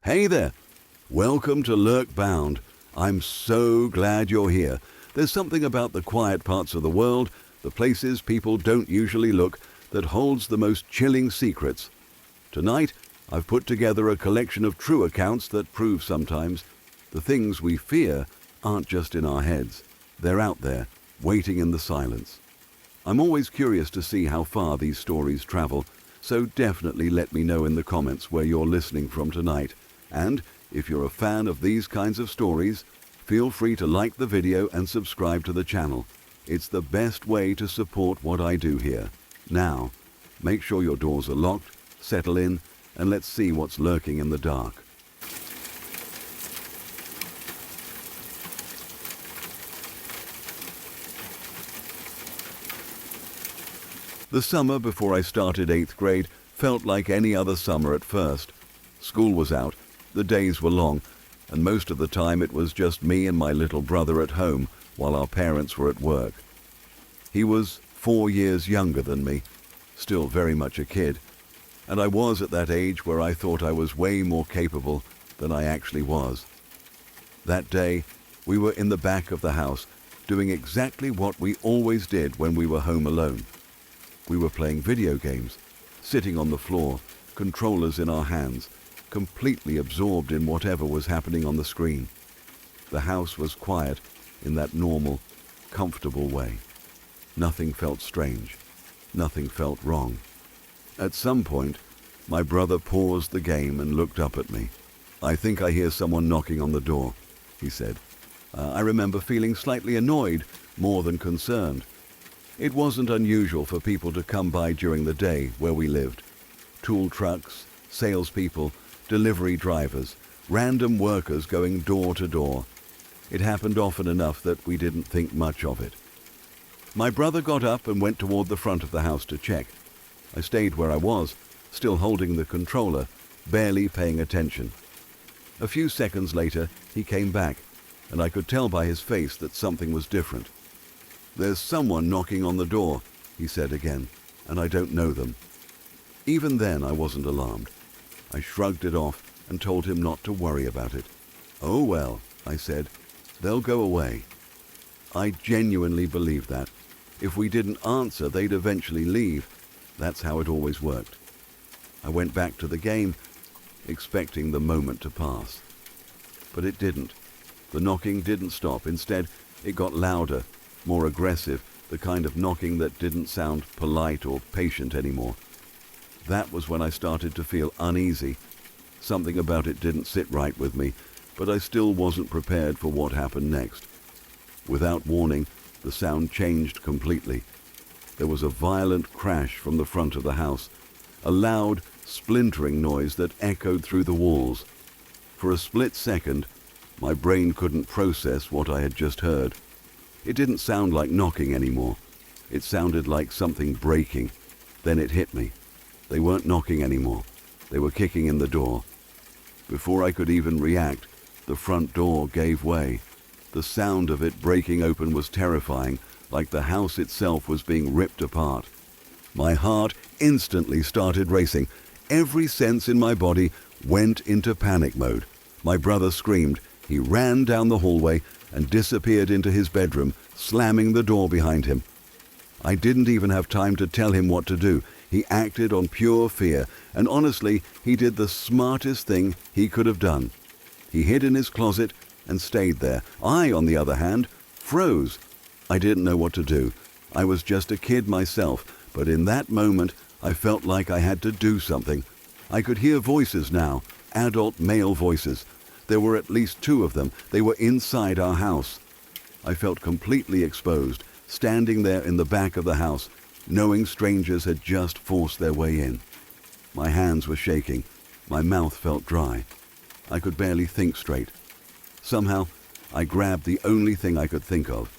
Hey there! Welcome to Lurkbound. I'm so glad you're here. There's something about the quiet parts of the world, the places people don't usually look, that holds the most chilling secrets. Tonight, I've put together a collection of true accounts that prove sometimes the things we fear aren't just in our heads. They're out there, waiting in the silence. I'm always curious to see how far these stories travel, so definitely let me know in the comments where you're listening from tonight. And if you're a fan of these kinds of stories, feel free to like the video and subscribe to the channel. It's the best way to support what I do here. Now, make sure your doors are locked, settle in, and let's see what's lurking in the dark. The summer before I started 8th grade felt like any other summer at first. School was out, the days were long, and most of the time it was just me and my little brother at home while our parents were at work. He was 4 years younger than me, still very much a kid, and I was at that age where I thought I was way more capable than I actually was. That day, we were in the back of the house, doing exactly what we always did when we were home alone. We were playing video games, sitting on the floor, controllers in our hands, completely absorbed in whatever was happening on the screen. The house was quiet in that normal, comfortable way. Nothing felt strange. Nothing felt wrong. At some point, my brother paused the game and looked up at me. "I think I hear someone knocking on the door," he said. I remember feeling slightly annoyed, more than concerned. It wasn't unusual for people to come by during the day where we lived. Tool trucks, salespeople, delivery drivers, random workers going door to door. It happened often enough that we didn't think much of it. My brother got up and went toward the front of the house to check. I stayed where I was, still holding the controller, barely paying attention. A few seconds later, he came back, and I could tell by his face that something was different. "There's someone knocking on the door," he said again, "and I don't know them." Even then, I wasn't alarmed. I shrugged it off and told him not to worry about it. "Oh well," I said, "they'll go away." I genuinely believed that. If we didn't answer, they'd eventually leave. That's how it always worked. I went back to the game, expecting the moment to pass. But it didn't. The knocking didn't stop. Instead, it got louder, more aggressive, the kind of knocking that didn't sound polite or patient anymore. That was when I started to feel uneasy. Something about it didn't sit right with me, but I still wasn't prepared for what happened next. Without warning, the sound changed completely. There was a violent crash from the front of the house, a loud, splintering noise that echoed through the walls. For a split second, my brain couldn't process what I had just heard. It didn't sound like knocking anymore. It sounded like something breaking. Then it hit me. They weren't knocking anymore. They were kicking in the door. Before I could even react, the front door gave way. The sound of it breaking open was terrifying, like the house itself was being ripped apart. My heart instantly started racing. Every sense in my body went into panic mode. My brother screamed. He ran down the hallway and disappeared into his bedroom, slamming the door behind him. I didn't even have time to tell him what to do. He acted on pure fear, and honestly, he did the smartest thing he could have done. He hid in his closet and stayed there. I, on the other hand, froze. I didn't know what to do. I was just a kid myself, but in that moment, I felt like I had to do something. I could hear voices now, adult male voices. There were at least 2 of them. They were inside our house. I felt completely exposed, standing there in the back of the house, knowing strangers had just forced their way in. My hands were shaking. My mouth felt dry. I could barely think straight. Somehow, I grabbed the only thing I could think of.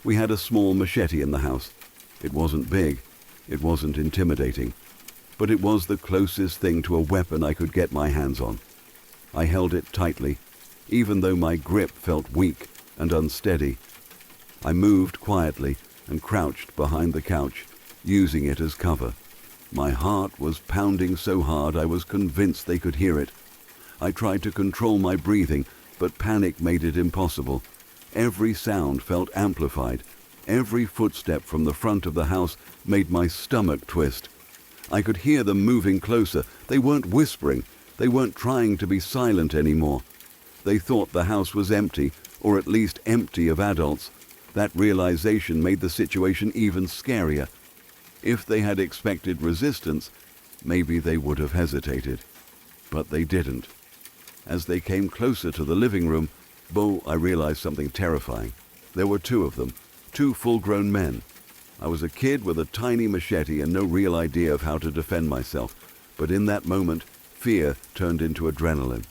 We had a small machete in the house. It wasn't big. It wasn't intimidating. But it was the closest thing to a weapon I could get my hands on. I held it tightly, even though my grip felt weak and unsteady. I moved quietly and crouched behind the couch, using it as cover. My heart was pounding so hard I was convinced they could hear it. I tried to control my breathing, but panic made it impossible. Every sound felt amplified. Every footstep from the front of the house made my stomach twist. I could hear them moving closer. They weren't whispering. They weren't trying to be silent anymore. They thought the house was empty, or at least empty of adults. That realization made the situation even scarier. If they had expected resistance, maybe they would have hesitated. But they didn't. As they came closer to the living room, I realized something terrifying. There were two of them, two full-grown men. I was a kid with a tiny machete and no real idea of how to defend myself, but in that moment, fear turned into adrenaline.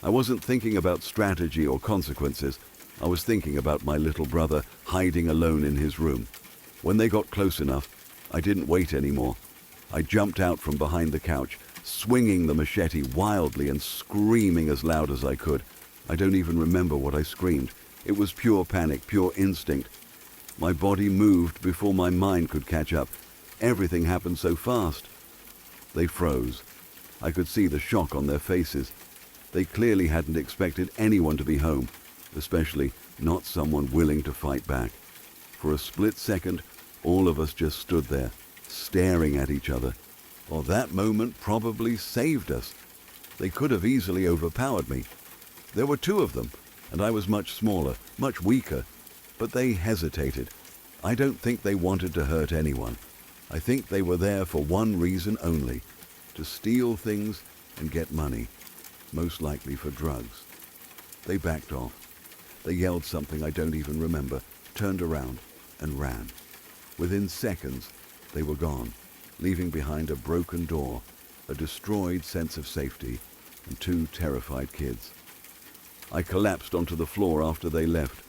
I wasn't thinking about strategy or consequences. I was thinking about my little brother hiding alone in his room. When they got close enough, I didn't wait anymore. I jumped out from behind the couch, swinging the machete wildly and screaming as loud as I could. I don't even remember what I screamed. It was pure panic, pure instinct. My body moved before my mind could catch up. Everything happened so fast. They froze. I could see the shock on their faces. They clearly hadn't expected anyone to be home, especially not someone willing to fight back. For a split second, all of us just stood there, staring at each other. Well, that moment probably saved us. They could have easily overpowered me. There were two of them, and I was much smaller, much weaker, but they hesitated. I don't think they wanted to hurt anyone. I think they were there for one reason only, to steal things and get money, most likely for drugs. They backed off. They yelled something I don't even remember, turned around, and ran. Within seconds, they were gone, leaving behind a broken door, a destroyed sense of safety, and two terrified kids. I collapsed onto the floor after they left.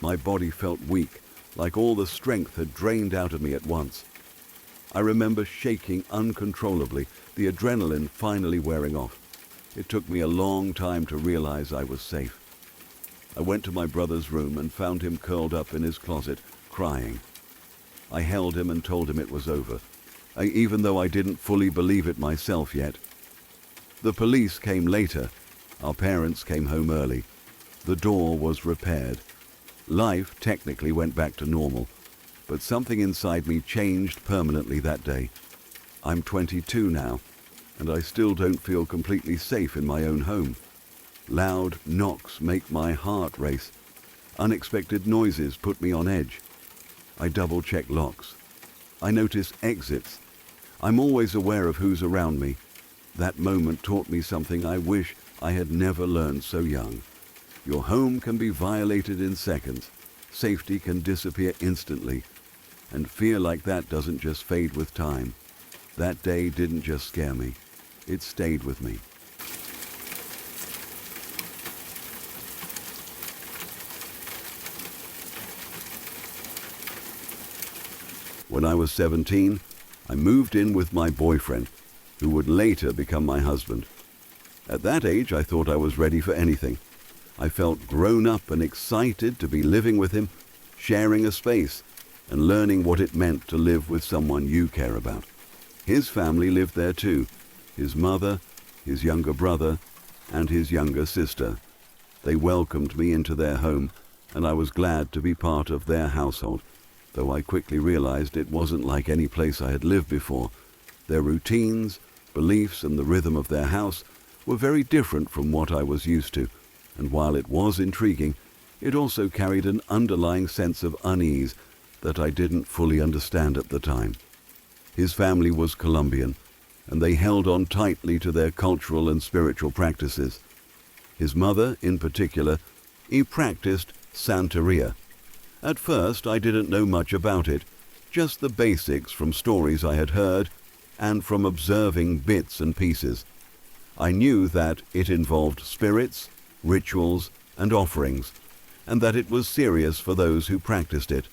My body felt weak, like all the strength had drained out of me at once. I remember shaking uncontrollably, the adrenaline finally wearing off. It took me a long time to realize I was safe. I went to my brother's room and found him curled up in his closet, crying. I held him and told him it was over, even though I didn't fully believe it myself yet. The police came later. Our parents came home early. The door was repaired. Life technically went back to normal, but something inside me changed permanently that day. I'm 22 now, and I still don't feel completely safe in my own home. Loud knocks make my heart race. Unexpected noises put me on edge. I double-check locks. I notice exits. I'm always aware of who's around me. That moment taught me something I wish I had never learned so young. Your home can be violated in seconds. Safety can disappear instantly. And fear like that doesn't just fade with time. That day didn't just scare me. It stayed with me. When I was 17, I moved in with my boyfriend, who would later become my husband. At that age, I thought I was ready for anything. I felt grown up and excited to be living with him, sharing a space, and learning what it meant to live with someone you care about. His family lived there too, his mother, his younger brother, and his younger sister. They welcomed me into their home, and I was glad to be part of their household, though I quickly realized it wasn't like any place I had lived before. Their routines, beliefs, and the rhythm of their house were very different from what I was used to, and while it was intriguing, it also carried an underlying sense of unease that I didn't fully understand at the time. His family was Colombian, and they held on tightly to their cultural and spiritual practices. His mother, in particular, practiced Santeria. At first, I didn't know much about it, just the basics from stories I had heard and from observing bits and pieces. I knew that it involved spirits, rituals, and offerings, and that it was serious for those who practiced it.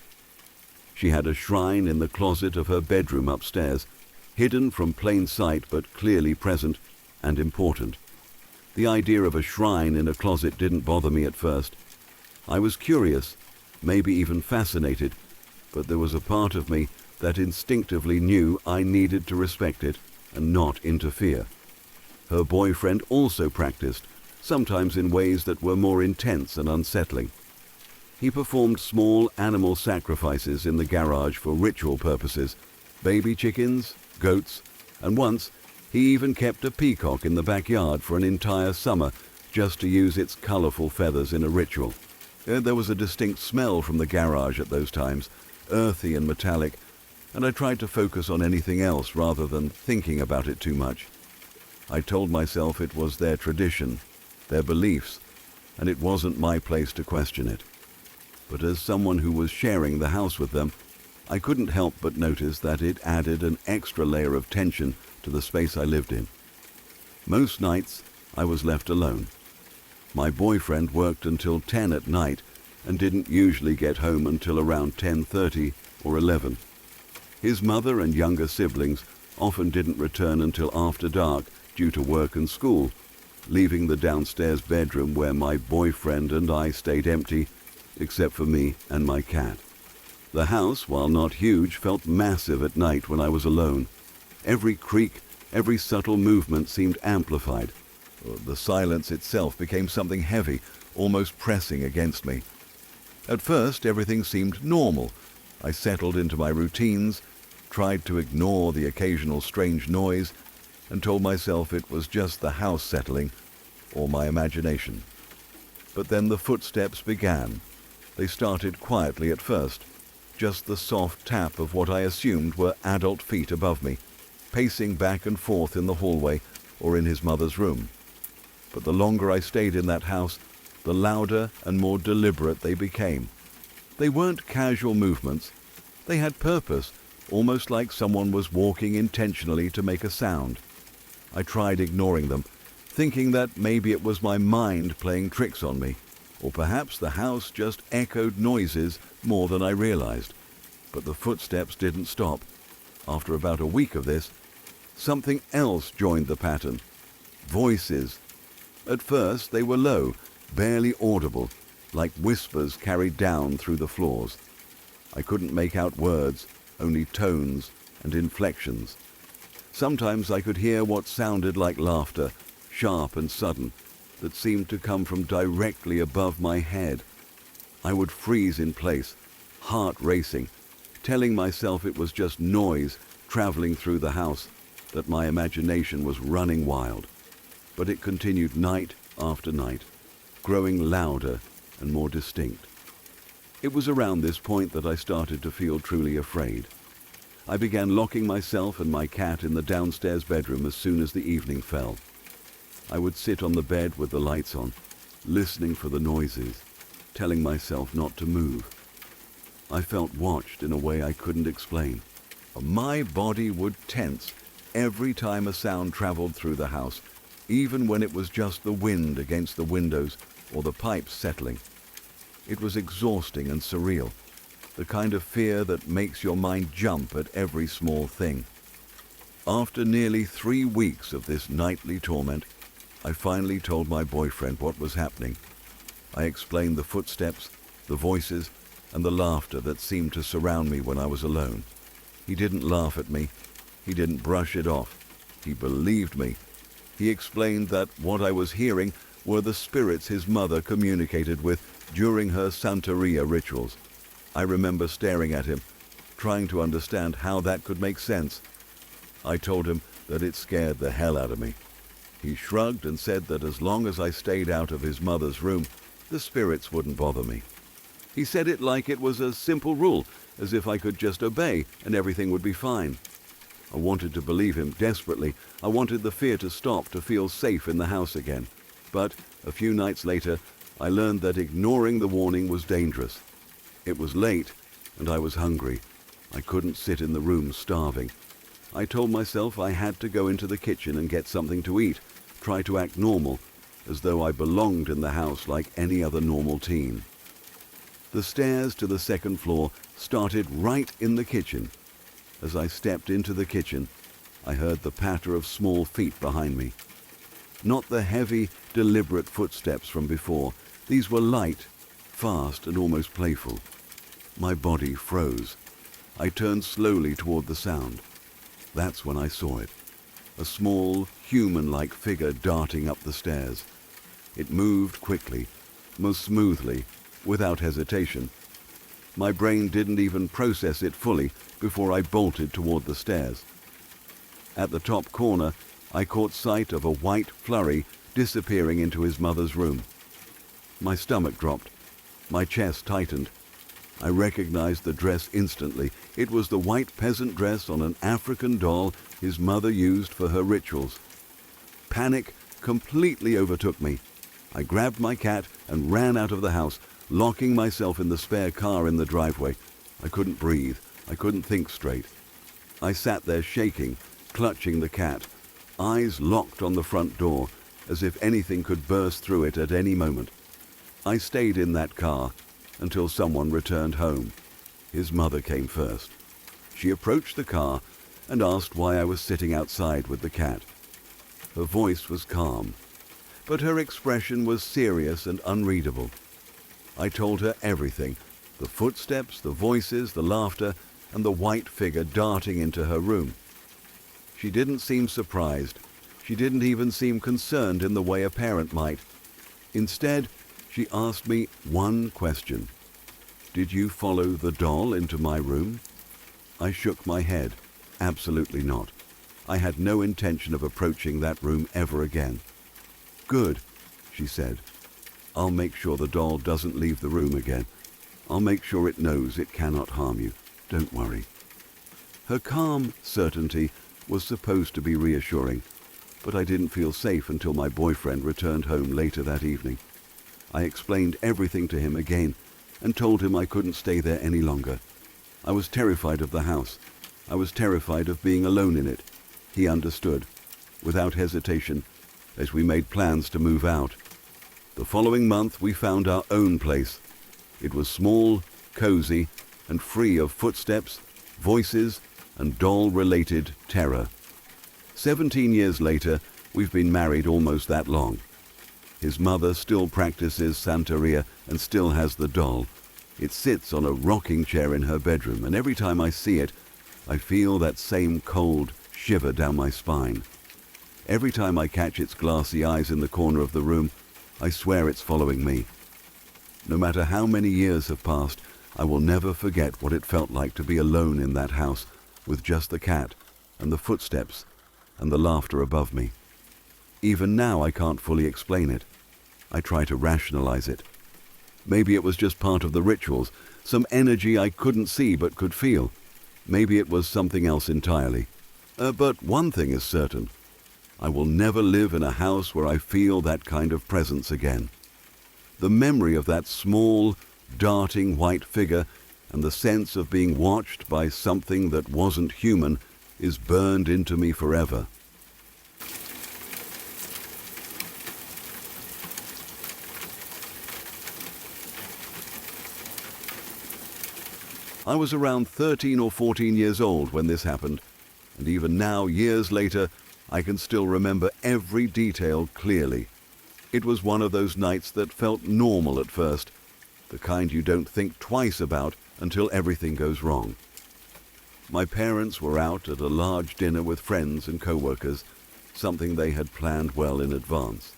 She had a shrine in the closet of her bedroom upstairs, hidden from plain sight but clearly present and important. The idea of a shrine in a closet didn't bother me at first. I was curious, maybe even fascinated, but there was a part of me that instinctively knew I needed to respect it and not interfere. Her boyfriend also practiced, sometimes in ways that were more intense and unsettling. He performed small animal sacrifices in the garage for ritual purposes, baby chickens, goats, and once he even kept a peacock in the backyard for an entire summer just to use its colorful feathers in a ritual. There was a distinct smell from the garage at those times, earthy and metallic, and I tried to focus on anything else rather than thinking about it too much. I told myself it was their tradition, their beliefs, and it wasn't my place to question it. But as someone who was sharing the house with them, I couldn't help but notice that it added an extra layer of tension to the space I lived in. Most nights, I was left alone. My boyfriend worked until 10 at night and didn't usually get home until around 10:30 or 11. His mother and younger siblings often didn't return until after dark due to work and school, leaving the downstairs bedroom where my boyfriend and I stayed empty, except for me and my cat. The house, while not huge, felt massive at night when I was alone. Every creak, every subtle movement seemed amplified. The silence itself became something heavy, almost pressing against me. At first, everything seemed normal. I settled into my routines, tried to ignore the occasional strange noise, and told myself it was just the house settling or my imagination. But then the footsteps began. They started quietly at first, just the soft tap of what I assumed were adult feet above me, pacing back and forth in the hallway or in his mother's room. But the longer I stayed in that house, the louder and more deliberate they became. They weren't casual movements. They had purpose, almost like someone was walking intentionally to make a sound. I tried ignoring them, thinking that maybe it was my mind playing tricks on me, or perhaps the house just echoed noises more than I realized. But the footsteps didn't stop. After about a week of this, something else joined the pattern. Voices. At first they were low, barely audible, like whispers carried down through the floors. I couldn't make out words, only tones and inflections. Sometimes I could hear what sounded like laughter, sharp and sudden, that seemed to come from directly above my head. I would freeze in place, heart racing, telling myself it was just noise traveling through the house, that my imagination was running wild. But it continued night after night, growing louder and more distinct. It was around this point that I started to feel truly afraid. I began locking myself and my cat in the downstairs bedroom as soon as the evening fell. I would sit on the bed with the lights on, listening for the noises, telling myself not to move. I felt watched in a way I couldn't explain. My body would tense every time a sound traveled through the house, even when it was just the wind against the windows or the pipes settling. It was exhausting and surreal, the kind of fear that makes your mind jump at every small thing. After nearly 3 weeks of this nightly torment, I finally told my boyfriend what was happening. I explained the footsteps, the voices, and the laughter that seemed to surround me when I was alone. He didn't laugh at me. He didn't brush it off. He believed me. He explained that what I was hearing were the spirits his mother communicated with during her Santeria rituals. I remember staring at him, trying to understand how that could make sense. I told him that it scared the hell out of me. He shrugged and said that as long as I stayed out of his mother's room, the spirits wouldn't bother me. He said it like it was a simple rule, as if I could just obey and everything would be fine. I wanted to believe him desperately. I wanted the fear to stop, to feel safe in the house again. But a few nights later, I learned that ignoring the warning was dangerous. It was late, and I was hungry. I couldn't sit in the room starving. I told myself I had to go into the kitchen and get something to eat, try to act normal, as though I belonged in the house like any other normal teen. The stairs to the second floor started right in the kitchen. As I stepped into the kitchen, I heard the patter of small feet behind me. Not the heavy, deliberate footsteps from before. These were light, fast, and almost playful. My body froze. I turned slowly toward the sound. That's when I saw it. a small, human-like figure darting up the stairs. It moved quickly, most smoothly, without hesitation. My brain didn't even process it fully before I bolted toward the stairs. At the top corner, I caught sight of a white flurry disappearing into his mother's room. My stomach dropped. My chest tightened. I recognized the dress instantly. It was the white peasant dress on an African doll his mother used for her rituals. Panic completely overtook me. I grabbed my cat and ran out of the house, locking myself in the spare car in the driveway. I couldn't breathe. I couldn't think straight. I sat there shaking, clutching the cat, eyes locked on the front door, as if anything could burst through it at any moment. I stayed in that car until someone returned home. His mother came first. She approached the car and asked why I was sitting outside with the cat. Her voice was calm, but her expression was serious and unreadable. I told her everything: the footsteps, the voices, the laughter, and the white figure darting into her room. She didn't seem surprised. She didn't even seem concerned in the way a parent might. Instead, she asked me one question. "Did you follow the doll into my room?" I shook my head. Absolutely not. I had no intention of approaching that room ever again. "Good," she said. "I'll make sure the doll doesn't leave the room again. I'll make sure it knows it cannot harm you. Don't worry." Her calm certainty was supposed to be reassuring, but I didn't feel safe until my boyfriend returned home later that evening. I explained everything to him again and told him I couldn't stay there any longer. I was terrified of the house. I was terrified of being alone in it. He understood, without hesitation, as we made plans to move out. The following month, we found our own place. It was small, cozy, and free of footsteps, voices, and doll-related terror. 17 years later, we've been married almost that long. His mother still practices Santeria and still has the doll. It sits on a rocking chair in her bedroom, and every time I see it, I feel that same cold shiver down my spine. Every time I catch its glassy eyes in the corner of the room, I swear it's following me. No matter how many years have passed, I will never forget what it felt like to be alone in that house with just the cat and the footsteps and the laughter above me. Even now I can't fully explain it. I try to rationalize it. Maybe it was just part of the rituals, some energy I couldn't see but could feel. Maybe it was something else entirely. But one thing is certain. I will never live in a house where I feel that kind of presence again. The memory of that small, darting white figure and the sense of being watched by something that wasn't human is burned into me forever. I was around 13 or 14 years old when this happened, and even now, years later, I can still remember every detail clearly. It was one of those nights that felt normal at first, the kind you don't think twice about until everything goes wrong. My parents were out at a large dinner with friends and co-workers, something they had planned well in advance.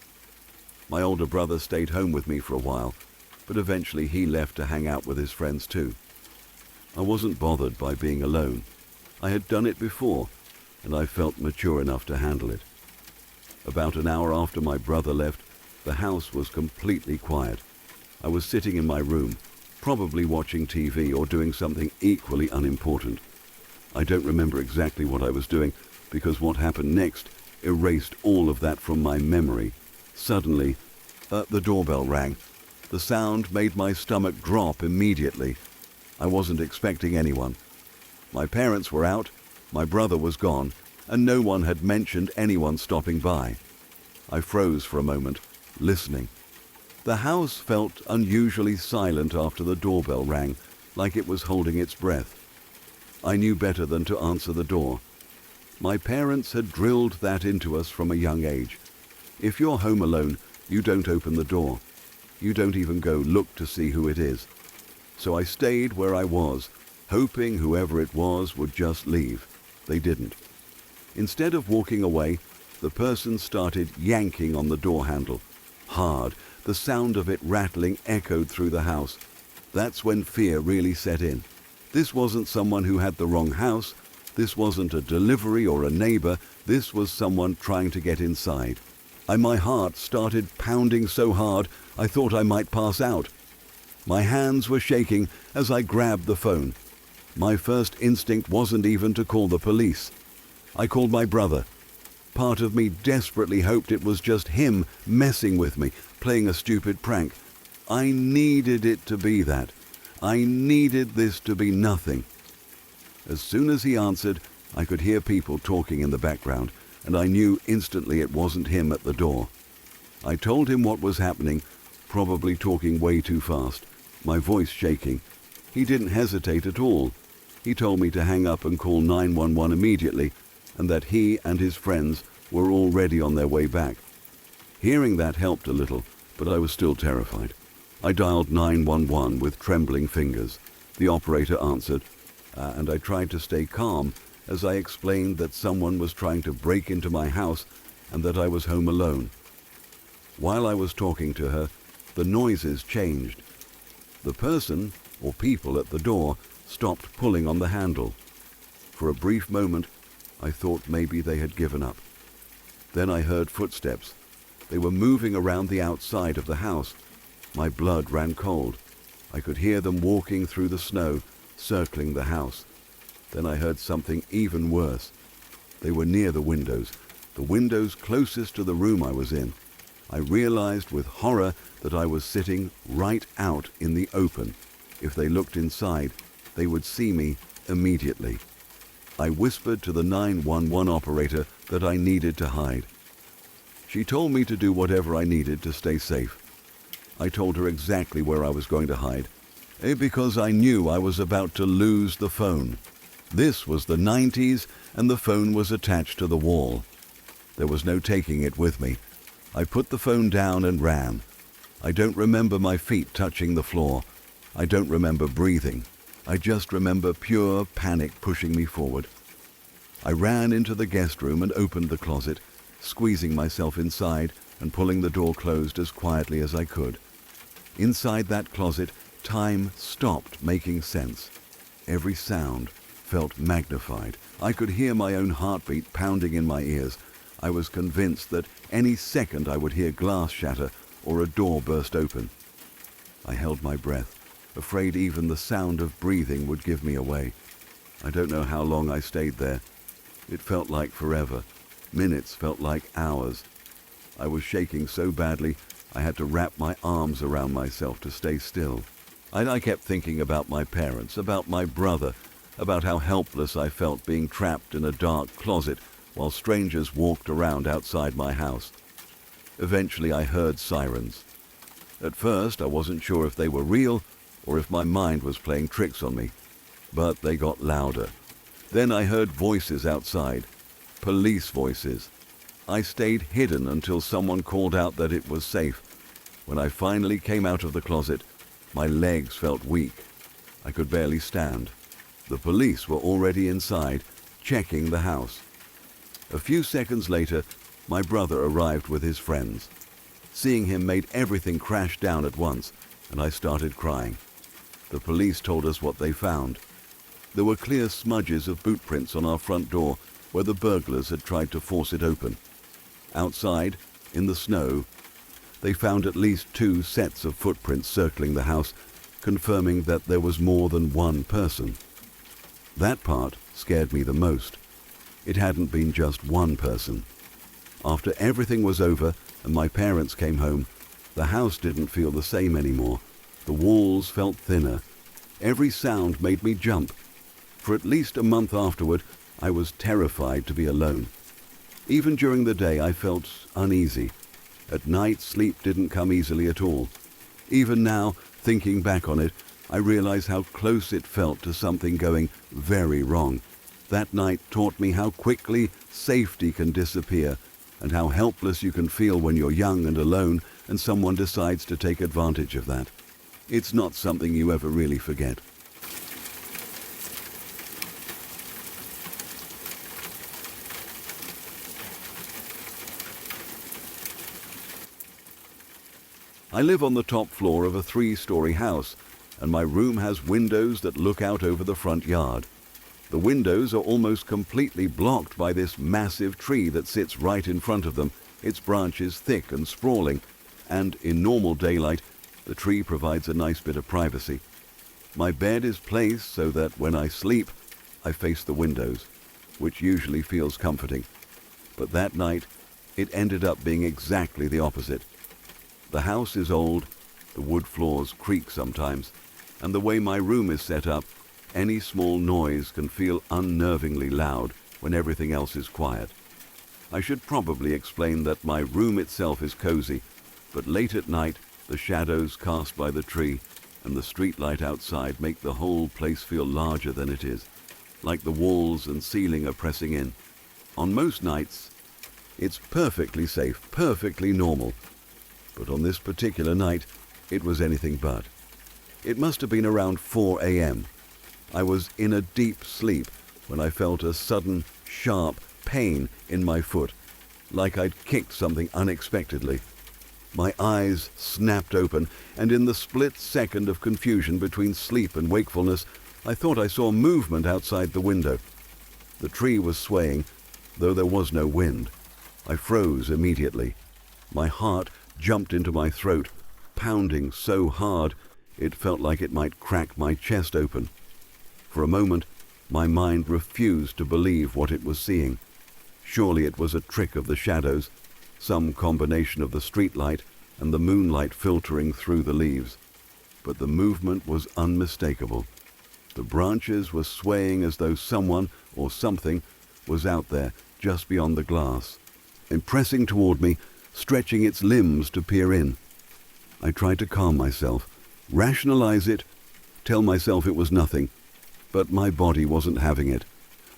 My older brother stayed home with me for a while, but eventually he left to hang out with his friends too. I wasn't bothered by being alone. I had done it before, and I felt mature enough to handle it. About an hour after my brother left, the house was completely quiet. I was sitting in my room, probably watching TV or doing something equally unimportant. I don't remember exactly what I was doing, because what happened next erased all of that from my memory. Suddenly, the doorbell rang. The sound made my stomach drop immediately. I wasn't expecting anyone. My parents were out, my brother was gone, and no one had mentioned anyone stopping by. I froze for a moment, listening. The house felt unusually silent after the doorbell rang, like it was holding its breath. I knew better than to answer the door. My parents had drilled that into us from a young age. If you're home alone, you don't open the door. You don't even go look to see who it is. So I stayed where I was, hoping whoever it was would just leave. They didn't. Instead of walking away, the person started yanking on the door handle. Hard, the sound of it rattling echoed through the house. That's when fear really set in. This wasn't someone who had the wrong house. This wasn't a delivery or a neighbor. This was someone trying to get inside. My heart started pounding so hard I thought I might pass out. My hands were shaking as I grabbed the phone. My first instinct wasn't even to call the police. I called my brother. Part of me desperately hoped it was just him messing with me, playing a stupid prank. I needed it to be that. I needed this to be nothing. As soon as he answered, I could hear people talking in the background, and I knew instantly it wasn't him at the door. I told him what was happening, probably talking way too fast, my voice shaking. He didn't hesitate at all. He told me to hang up and call 911 immediately, and that he and his friends were already on their way back. Hearing that helped a little, but I was still terrified. I dialed 911 with trembling fingers. The operator answered, and I tried to stay calm as I explained that someone was trying to break into my house and that I was home alone. While I was talking to her, the noises changed. The person, or people at the door, stopped pulling on the handle. For a brief moment, I thought maybe they had given up. Then I heard footsteps. They were moving around the outside of the house. My blood ran cold. I could hear them walking through the snow, circling the house. Then I heard something even worse. They were near the windows closest to the room I was in. I realized with horror that I was sitting right out in the open. If they looked inside, they would see me immediately. I whispered to the 911 operator that I needed to hide. She told me to do whatever I needed to stay safe. I told her exactly where I was going to hide, because I knew I was about to lose the phone. This was the 90s, and the phone was attached to the wall. There was no taking it with me. I put the phone down and ran. I don't remember my feet touching the floor. I don't remember breathing. I just remember pure panic pushing me forward. I ran into the guest room and opened the closet, squeezing myself inside and pulling the door closed as quietly as I could. Inside that closet, time stopped making sense. Every sound felt magnified. I could hear my own heartbeat pounding in my ears. I was convinced that any second I would hear glass shatter or a door burst open. I held my breath, afraid even the sound of breathing would give me away. I don't know how long I stayed there. It felt like forever. Minutes felt like hours. I was shaking so badly I had to wrap my arms around myself to stay still. I kept thinking about my parents, about my brother, about how helpless I felt being trapped in a dark closet while strangers walked around outside my house. Eventually I heard sirens. At first I wasn't sure if they were real or if my mind was playing tricks on me, but they got louder. Then I heard voices outside, police voices. I stayed hidden until someone called out that it was safe. When I finally came out of the closet, my legs felt weak. I could barely stand. The police were already inside, checking the house. A few seconds later, my brother arrived with his friends. Seeing him made everything crash down at once, and I started crying. The police told us what they found. There were clear smudges of boot prints on our front door where the burglars had tried to force it open. Outside, in the snow, they found at least 2 sets of footprints circling the house, confirming that there was more than one person. That part scared me the most. It hadn't been just one person. After everything was over and my parents came home, the house didn't feel the same anymore. The walls felt thinner. Every sound made me jump. For at least a month afterward, I was terrified to be alone. Even during the day, I felt uneasy. At night, sleep didn't come easily at all. Even now, thinking back on it, I realize how close it felt to something going very wrong. That night taught me how quickly safety can disappear and how helpless you can feel when you're young and alone and someone decides to take advantage of that. It's not something you ever really forget. I live on the top floor of a 3-story house, and my room has windows that look out over the front yard. The windows are almost completely blocked by this massive tree that sits right in front of them, its branches thick and sprawling, and in normal daylight, the tree provides a nice bit of privacy. My bed is placed so that when I sleep, I face the windows, which usually feels comforting. But that night, it ended up being exactly the opposite. The house is old, the wood floors creak sometimes, and the way my room is set up, any small noise can feel unnervingly loud when everything else is quiet. I should probably explain that my room itself is cozy, but late at night, the shadows cast by the tree and the streetlight outside make the whole place feel larger than it is, like the walls and ceiling are pressing in. On most nights, it's perfectly safe, perfectly normal. But on this particular night, it was anything but. It must have been around 4 a.m. I was in a deep sleep when I felt a sudden, sharp pain in my foot, like I'd kicked something unexpectedly. My eyes snapped open, and in the split second of confusion between sleep and wakefulness, I thought I saw movement outside the window. The tree was swaying, though there was no wind. I froze immediately. My heart jumped into my throat, pounding so hard it felt like it might crack my chest open. For a moment, my mind refused to believe what it was seeing. Surely it was a trick of the shadows, some combination of the streetlight and the moonlight filtering through the leaves. But the movement was unmistakable. The branches were swaying as though someone or something was out there just beyond the glass, and pressing toward me, stretching its limbs to peer in. I tried to calm myself, rationalize it, tell myself it was nothing, but my body wasn't having it.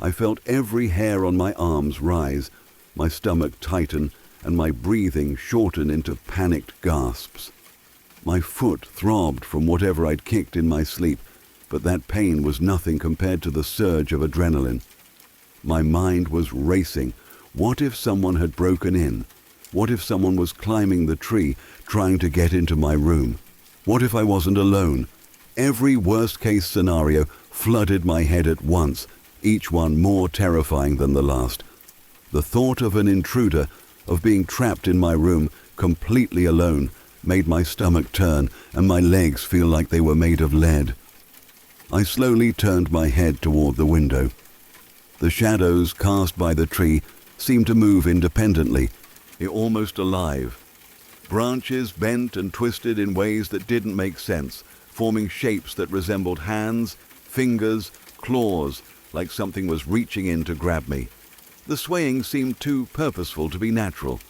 I felt every hair on my arms rise, my stomach tighten, and my breathing shorten into panicked gasps. My foot throbbed from whatever I'd kicked in my sleep, but that pain was nothing compared to the surge of adrenaline. My mind was racing. What if someone had broken in? What if someone was climbing the tree, trying to get into my room? What if I wasn't alone? Every worst-case scenario flooded my head at once, each one more terrifying than the last. The thought of an intruder, of being trapped in my room, completely alone, made my stomach turn and my legs feel like they were made of lead. I slowly turned my head toward the window. The shadows cast by the tree seemed to move independently, almost alive. Branches bent and twisted in ways that didn't make sense, forming shapes that resembled hands, fingers, claws, like something was reaching in to grab me. The swaying seemed too purposeful to be natural.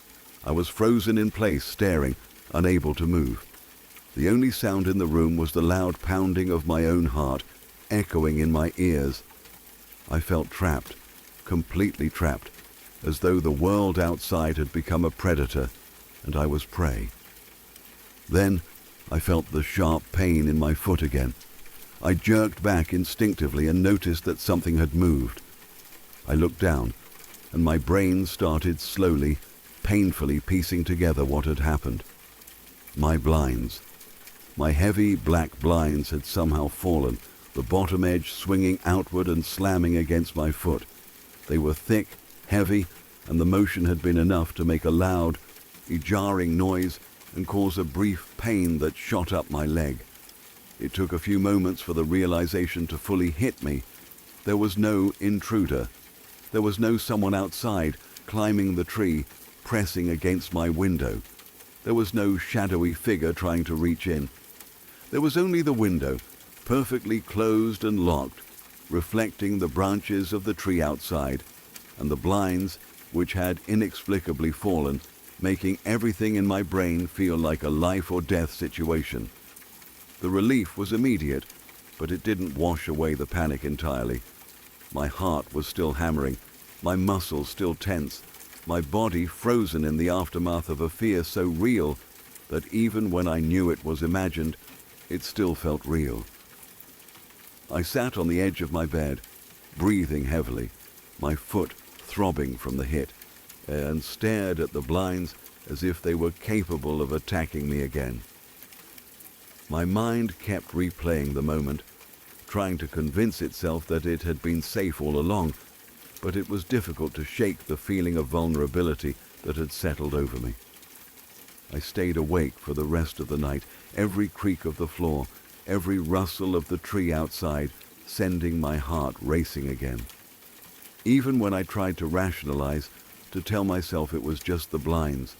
I was frozen in place, staring, unable to move. The only sound in the room was the loud pounding of my own heart, echoing in my ears. I felt trapped, completely trapped, as though the world outside had become a predator, and I was prey. Then I felt the sharp pain in my foot again. I jerked back instinctively and noticed that something had moved. I looked down, and my brain started slowly, painfully piecing together what had happened. My blinds. My heavy black blinds had somehow fallen, the bottom edge swinging outward and slamming against my foot. They were thick, heavy, and the motion had been enough to make a loud, jarring noise and cause a brief pain that shot up my leg. It took a few moments for the realization to fully hit me. There was no intruder. There was no someone outside climbing the tree, pressing against my window. There was no shadowy figure trying to reach in. There was only the window, perfectly closed and locked, reflecting the branches of the tree outside, and the blinds, which had inexplicably fallen, making everything in my brain feel like a life or death situation. The relief was immediate, but it didn't wash away the panic entirely. My heart was still hammering, my muscles still tense, my body frozen in the aftermath of a fear so real that even when I knew it was imagined, it still felt real. I sat on the edge of my bed, breathing heavily, my foot throbbing from the hit, and stared at the blinds as if they were capable of attacking me again. My mind kept replaying the moment, trying to convince itself that it had been safe all along, but it was difficult to shake the feeling of vulnerability that had settled over me. I stayed awake for the rest of the night, every creak of the floor, every rustle of the tree outside, sending my heart racing again. Even when I tried to rationalize, to tell myself it was just the blinds,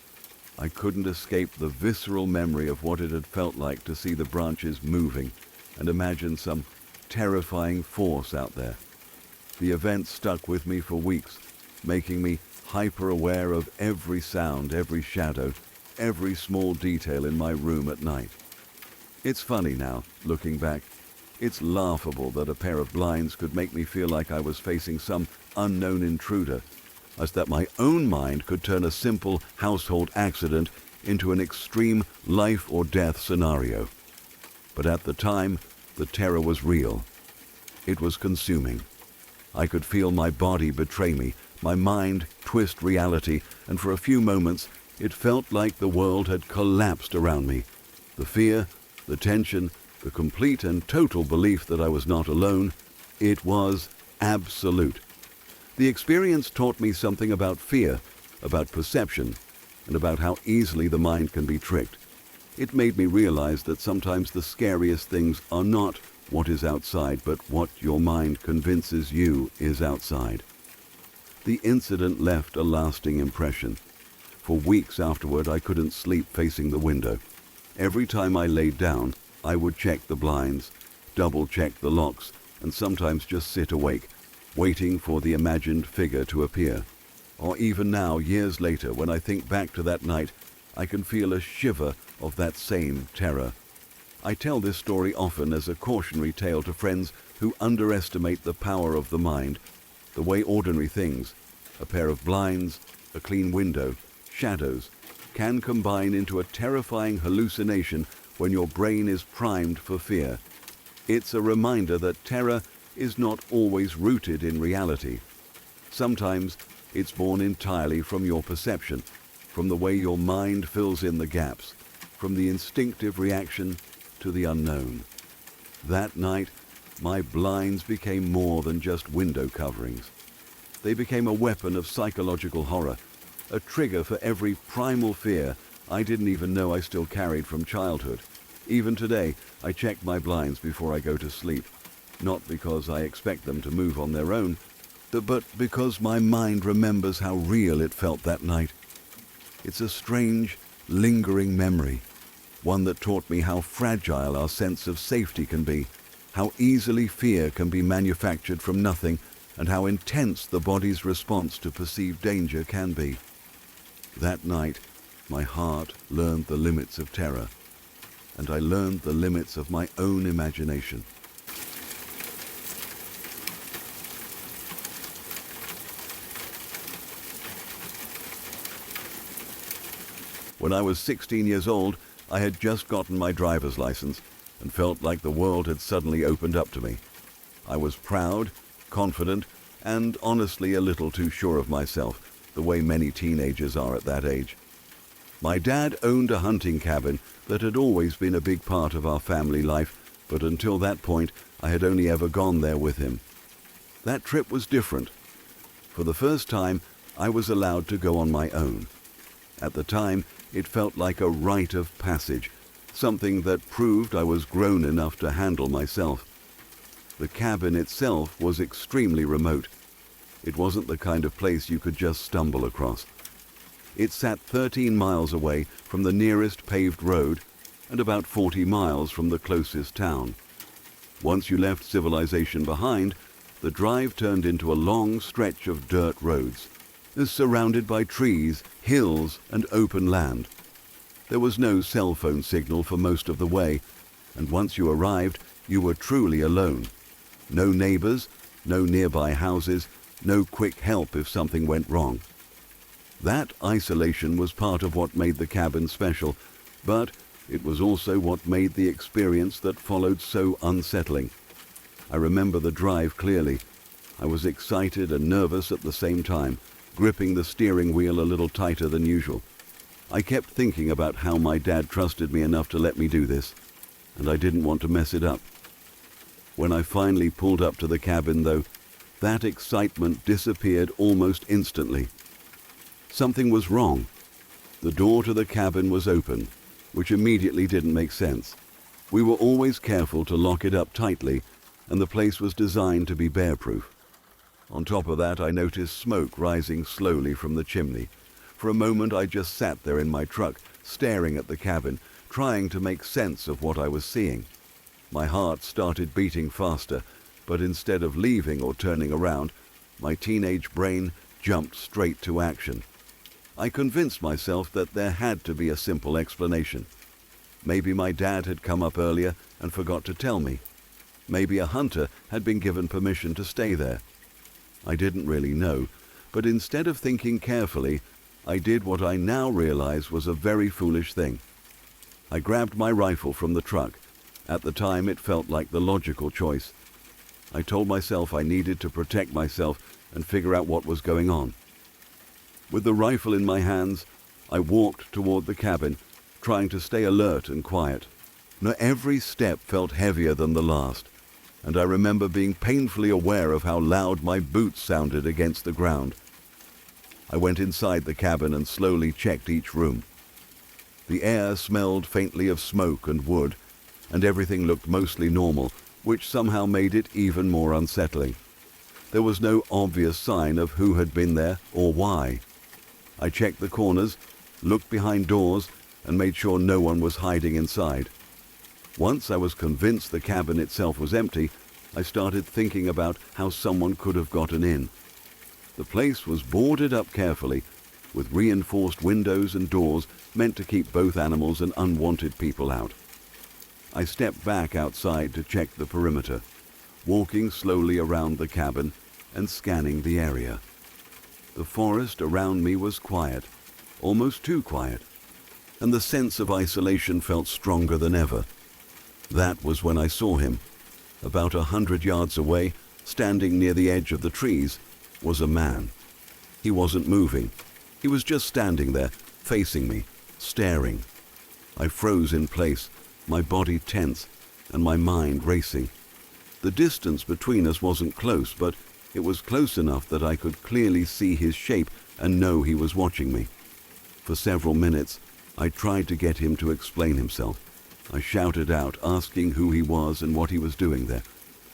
I couldn't escape the visceral memory of what it had felt like to see the branches moving and imagine some terrifying force out there. The event stuck with me for weeks, making me hyper-aware of every sound, every shadow, every small detail in my room at night. It's funny now, looking back. It's laughable that a pair of blinds could make me feel like I was facing some unknown intruder, as that my own mind could turn a simple household accident into an extreme life or death scenario. But at the time, the terror was real. It was consuming. I could feel my body betray me, my mind twist reality, and for a few moments it felt like the world had collapsed around me. The fear, the tension, the complete and total belief that I was not alone, it was absolute. The experience taught me something about fear, about perception, and about how easily the mind can be tricked. It made me realize that sometimes the scariest things are not what is outside, but what your mind convinces you is outside. The incident left a lasting impression. For weeks afterward, I couldn't sleep facing the window. Every time I laid down, I would check the blinds, double-check the locks, and sometimes just sit awake, waiting for the imagined figure to appear. Or even now, years later, when I think back to that night, I can feel a shiver of that same terror. I tell this story often as a cautionary tale to friends who underestimate the power of the mind, the way ordinary things, a pair of blinds, a clean window, shadows, can combine into a terrifying hallucination when your brain is primed for fear. It's a reminder that terror is not always rooted in reality. Sometimes it's born entirely from your perception, from the way your mind fills in the gaps, from the instinctive reaction to the unknown. That night, my blinds became more than just window coverings. They became a weapon of psychological horror, a trigger for every primal fear I didn't even know I still carried from childhood. Even today, I check my blinds before I go to sleep, not because I expect them to move on their own, but because my mind remembers how real it felt that night. It's a strange, lingering memory, one that taught me how fragile our sense of safety can be, how easily fear can be manufactured from nothing, and how intense the body's response to perceived danger can be. That night, my heart learned the limits of terror, and I learned the limits of my own imagination. When I was 16 years old, I had just gotten my driver's license and felt like the world had suddenly opened up to me. I was proud, confident, and honestly a little too sure of myself, the way many teenagers are at that age. My dad owned a hunting cabin that had always been a big part of our family life, but until that point, I had only ever gone there with him. That trip was different. For the first time, I was allowed to go on my own. At the time, it felt like a rite of passage, something that proved I was grown enough to handle myself. The cabin itself was extremely remote. It wasn't the kind of place you could just stumble across. It sat 13 miles away from the nearest paved road and about 40 miles from the closest town. Once you left civilization behind, the drive turned into a long stretch of dirt roads, surrounded by trees, hills, and open land. There was no cell phone signal for most of the way, and once you arrived, you were truly alone. No neighbors, no nearby houses, no quick help if something went wrong. That isolation was part of what made the cabin special, but it was also what made the experience that followed so unsettling. I remember the drive clearly. I was excited and nervous at the same time, gripping the steering wheel a little tighter than usual. I kept thinking about how my dad trusted me enough to let me do this. and I didn't want to mess it up. When I finally pulled up to the cabin, though, that excitement disappeared almost instantly. Something was wrong. The door to the cabin was open, which immediately didn't make sense. We were always careful to lock it up tightly, and the place was designed to be bear-proof. On top of that, I noticed smoke rising slowly from the chimney. For a moment, I just sat there in my truck, staring at the cabin, trying to make sense of what I was seeing. My heart started beating faster, but instead of leaving or turning around, my teenage brain jumped straight to action. I convinced myself that there had to be a simple explanation. Maybe my dad had come up earlier and forgot to tell me. Maybe a hunter had been given permission to stay there. I didn't really know, but instead of thinking carefully, I did what I now realize was a very foolish thing. I grabbed my rifle from the truck. At the time, it felt like the logical choice. I told myself I needed to protect myself and figure out what was going on. With the rifle in my hands, I walked toward the cabin, trying to stay alert and quiet. Now, every step felt heavier than the last, and I remember being painfully aware of how loud my boots sounded against the ground. I went inside the cabin and slowly checked each room. The air smelled faintly of smoke and wood, and everything looked mostly normal, which somehow made it even more unsettling. There was no obvious sign of who had been there or why. I checked the corners, looked behind doors, and made sure no one was hiding inside. Once I was convinced the cabin itself was empty, I started thinking about how someone could have gotten in. The place was boarded up carefully, with reinforced windows and doors meant to keep both animals and unwanted people out. I stepped back outside to check the perimeter, walking slowly around the cabin and scanning the area. The forest around me was quiet, almost too quiet, and the sense of isolation felt stronger than ever. That was when I saw him. About 100 yards away, standing near the edge of the trees, was a man. He wasn't moving. He was just standing there, facing me, staring. I froze in place, my body tense, and my mind racing. The distance between us wasn't close, but it was close enough that I could clearly see his shape and know he was watching me. For several minutes, I tried to get him to explain himself. I shouted out, asking who he was and what he was doing there.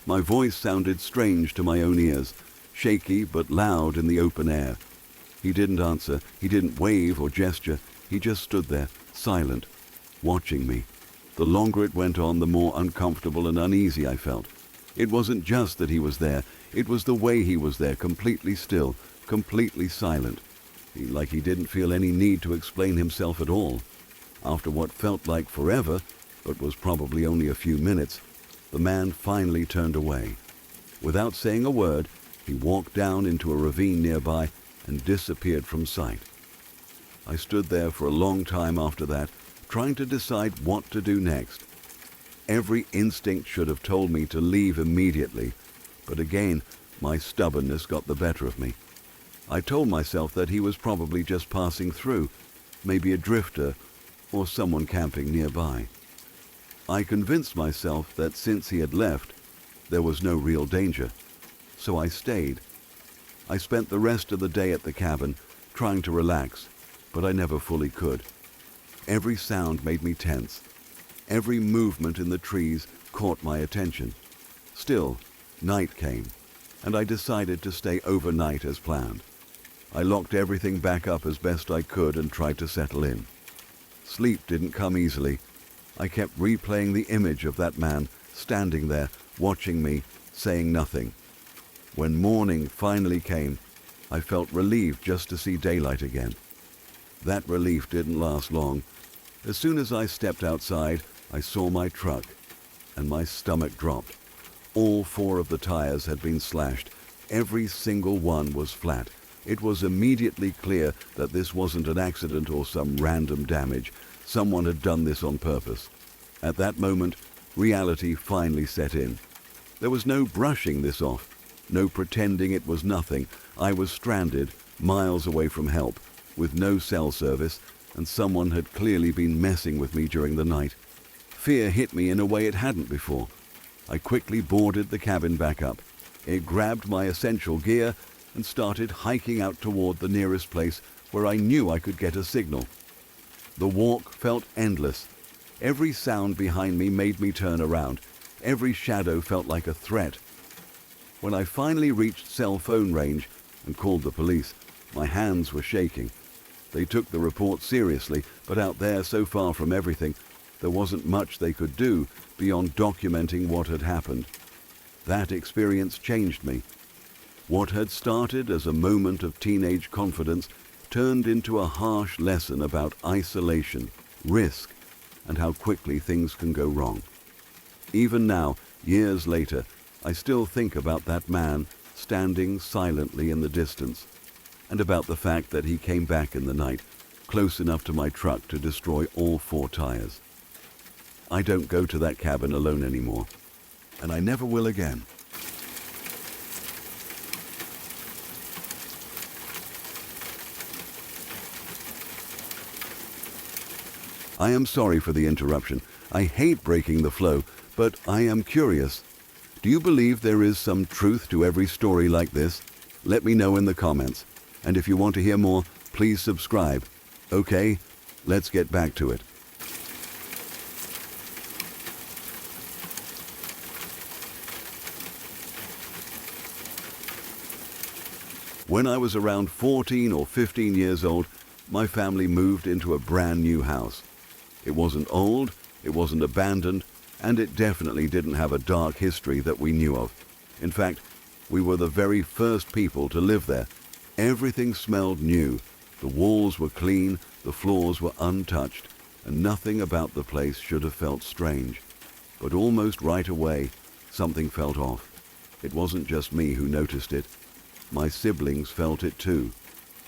My voice sounded strange to my own ears, shaky but loud in the open air. He didn't answer, he didn't wave or gesture, he just stood there, silent, watching me. The longer it went on, the more uncomfortable and uneasy I felt. It wasn't just that he was there, it was the way he was there, completely still, completely silent. Like he didn't feel any need to explain himself at all. After what felt like forever, but was probably only a few minutes, the man finally turned away. Without saying a word, he walked down into a ravine nearby and disappeared from sight. I stood there for a long time after that, trying to decide what to do next. Every instinct should have told me to leave immediately, but again, my stubbornness got the better of me. I told myself that he was probably just passing through, maybe a drifter or someone camping nearby. I convinced myself that since he had left, there was no real danger, so I stayed. I spent the rest of the day at the cabin, trying to relax, but I never fully could. Every sound made me tense. Every movement in the trees caught my attention. Still, night came, and I decided to stay overnight as planned. I locked everything back up as best I could and tried to settle in. Sleep didn't come easily. I kept replaying the image of that man standing there, watching me, saying nothing. When morning finally came, I felt relieved just to see daylight again. That relief didn't last long. As soon as I stepped outside, I saw my truck, and my stomach dropped. All 4 of the tires had been slashed. Every single one was flat. It was immediately clear that this wasn't an accident or some random damage. Someone had done this on purpose. At that moment, reality finally set in. There was no brushing this off, no pretending it was nothing. I was stranded, miles away from help, with no cell service, and someone had clearly been messing with me during the night. Fear hit me in a way it hadn't before. I quickly boarded the cabin back up. It grabbed my essential gear and started hiking out toward the nearest place where I knew I could get a signal. The walk felt endless. Every sound behind me made me turn around. Every shadow felt like a threat. When I finally reached cell phone range and called the police, my hands were shaking. They took the report seriously, but out there so far from everything, there wasn't much they could do beyond documenting what had happened. That experience changed me. What had started as a moment of teenage confidence turned into a harsh lesson about isolation, risk, and how quickly things can go wrong. Even now, years later, I still think about that man standing silently in the distance, and about the fact that he came back in the night, close enough to my truck to destroy all 4 tires. I don't go to that cabin alone anymore, and I never will again. I am sorry for the interruption. I hate breaking the flow, but I am curious. Do you believe there is some truth to every story like this? Let me know in the comments. And if you want to hear more, please subscribe. Okay, let's get back to it. When I was around 14 or 15 years old, my family moved into a brand new house. It wasn't old, it wasn't abandoned, and it definitely didn't have a dark history that we knew of. In fact, we were the very first people to live there. Everything smelled new. The walls were clean, the floors were untouched, and nothing about the place should have felt strange. But almost right away, something felt off. It wasn't just me who noticed it. My siblings felt it too.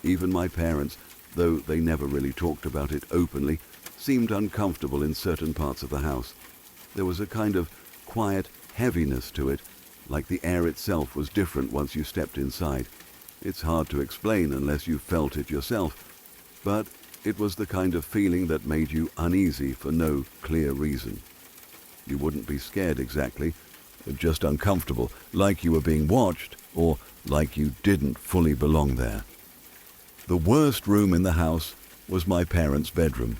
Even my parents, though they never really talked about it openly, seemed uncomfortable in certain parts of the house. There was a kind of quiet heaviness to it, like the air itself was different once you stepped inside. It's hard to explain unless you felt it yourself, but it was the kind of feeling that made you uneasy for no clear reason. You wouldn't be scared exactly, but just uncomfortable, like you were being watched, or like you didn't fully belong there. The worst room in the house was my parents' bedroom.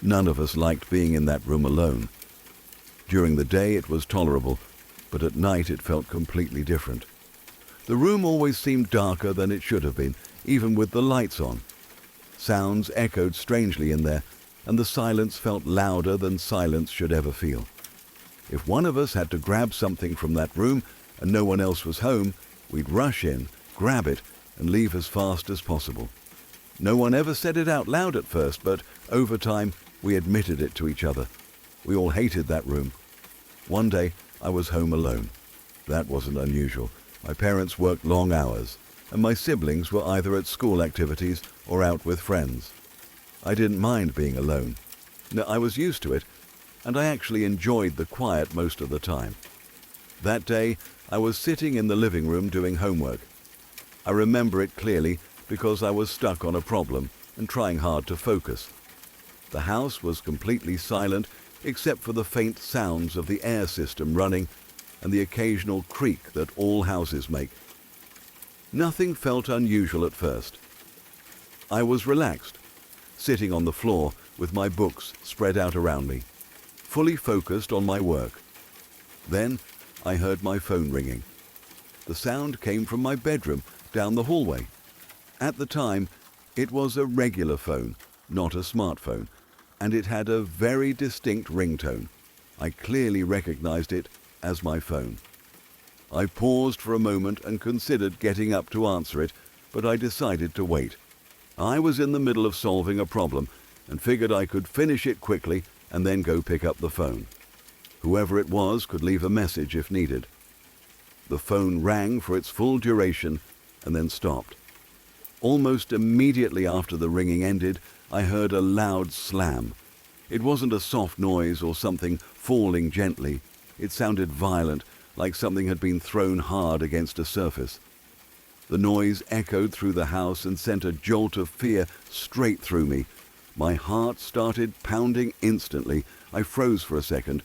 None of us liked being in that room alone. During the day it was tolerable, but at night it felt completely different. The room always seemed darker than it should have been, even with the lights on. Sounds echoed strangely in there, and the silence felt louder than silence should ever feel. If one of us had to grab something from that room and no one else was home, we'd rush in, grab it, and leave as fast as possible. No one ever said it out loud at first, but over time we admitted it to each other. We all hated that room. One day I was home alone. That wasn't unusual. My parents worked long hours, and my siblings were either at school activities or out with friends. I didn't mind being alone. No, I was used to it, and I actually enjoyed the quiet most of the time. That day, I was sitting in the living room doing homework. I remember it clearly because I was stuck on a problem and trying hard to focus. The house was completely silent except for the faint sounds of the air system running and the occasional creak that all houses make. Nothing felt unusual at first. I was relaxed, sitting on the floor with my books spread out around me, fully focused on my work. Then I heard my phone ringing. The sound came from my bedroom down the hallway. At the time, it was a regular phone, not a smartphone, and it had a very distinct ringtone. I clearly recognized it as my phone. I paused for a moment and considered getting up to answer it, but I decided to wait. I was in the middle of solving a problem and figured I could finish it quickly and then go pick up the phone. Whoever it was could leave a message if needed. The phone rang for its full duration and then stopped. Almost immediately after the ringing ended, I heard a loud slam. It wasn't a soft noise or something falling gently. It sounded violent, like something had been thrown hard against a surface. The noise echoed through the house and sent a jolt of fear straight through me. My heart started pounding instantly. I froze for a second,